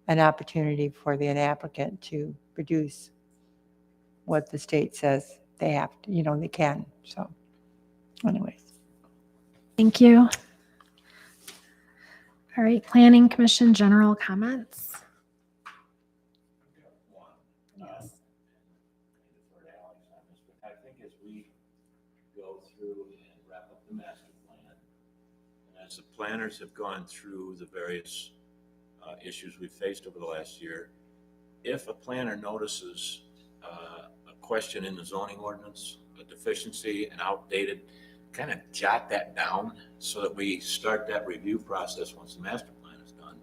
an opportunity for the applicant to produce what the state says they have to, they can. So anyways. Thank you. All right, Planning Commission general comments. I think as we go through and wrap up the master plan, and as the planners have gone through the various issues we've faced over the last year, if a planner notices a question in the zoning ordinance, a deficiency, an outdated, kind of jot that down so that we start that review process once the master plan is done.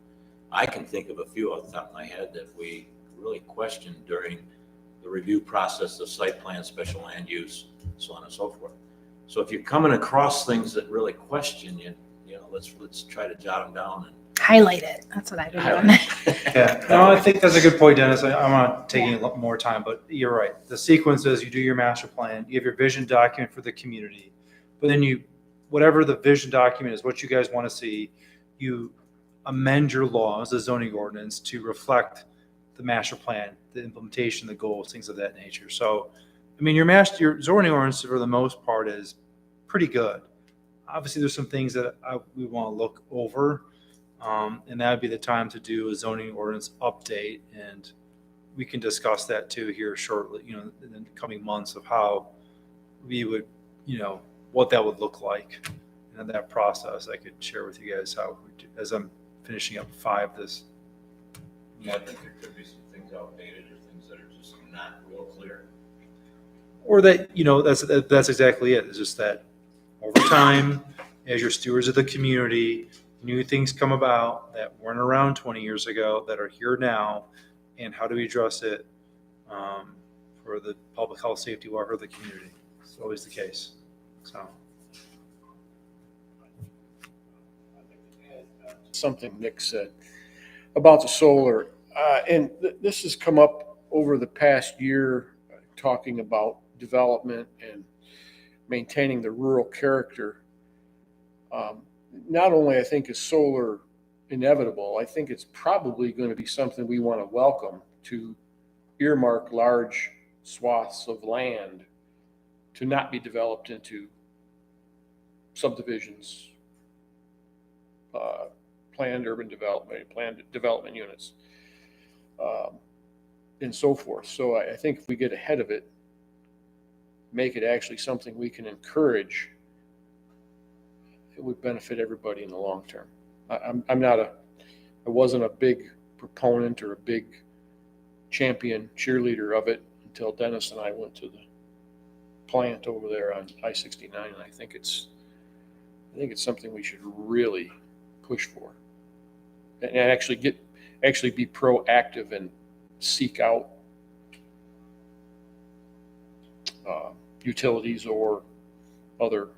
I can think of a few off the top of my head that we really questioned during the review process, the site plan, special land use, so on and so forth. So if you're coming across things that really question you, let's try to jot them down and Highlight it. That's what I've been doing. Yeah, no, I think that's a good point, Dennis. I'm not taking a lot more time, but you're right. The sequence is you do your master plan, you have your vision document for the community, but then whatever the vision document is, what you guys want to see, you amend your laws, the zoning ordinance, to reflect the master plan, the implementation, the goals, things of that nature. So, I mean, your zoning ordinance for the most part is pretty good. Obviously, there's some things that we want to look over. And that would be the time to do a zoning ordinance update, and we can discuss that too here shortly, in the coming months of how we would, what that would look like. And that process, I could share with you guys how, as I'm finishing up 5 this. I think there could be some things outdated or things that are just not real clear. Or that, that's exactly it. It's just that over time, as your stewards of the community, new things come about that weren't around 20 years ago that are here now, and how do we address it for the public health, safety, welfare of the community? It's always the case. So, Something Nick said about the solar, and this has come up over the past year, talking about development and maintaining the rural character. Not only I think is solar inevitable, I think it's probably going to be something we want to welcome, to earmark large swaths of land to not be developed into subdivisions, planned urban development, planned development units, and so forth. So I think if we get ahead of it, make it actually something we can encourage, it would benefit everybody in the long term. I wasn't a big proponent or a big champion cheerleader of it until Dennis and I went to the plant over there on I-69, and I think it's something we should really push for, and actually be proactive and seek out utilities or other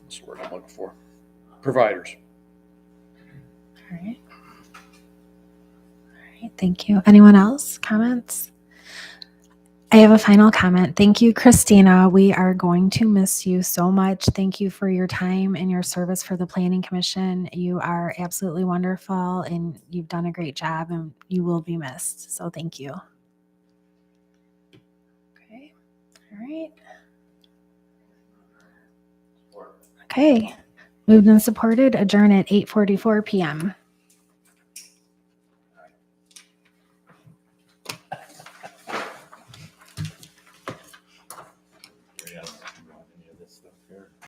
what's the word I'm looking for? Providers. All right. All right. Thank you. Anyone else? Comments? I have a final comment. Thank you, Christina. We are going to miss you so much. Thank you for your time and your service for the Planning Commission. You are absolutely wonderful, and you've done a great job, and you will be missed. So thank you. Okay. All right. Okay. Moved and supported. Adjourn at 8:44 p.m.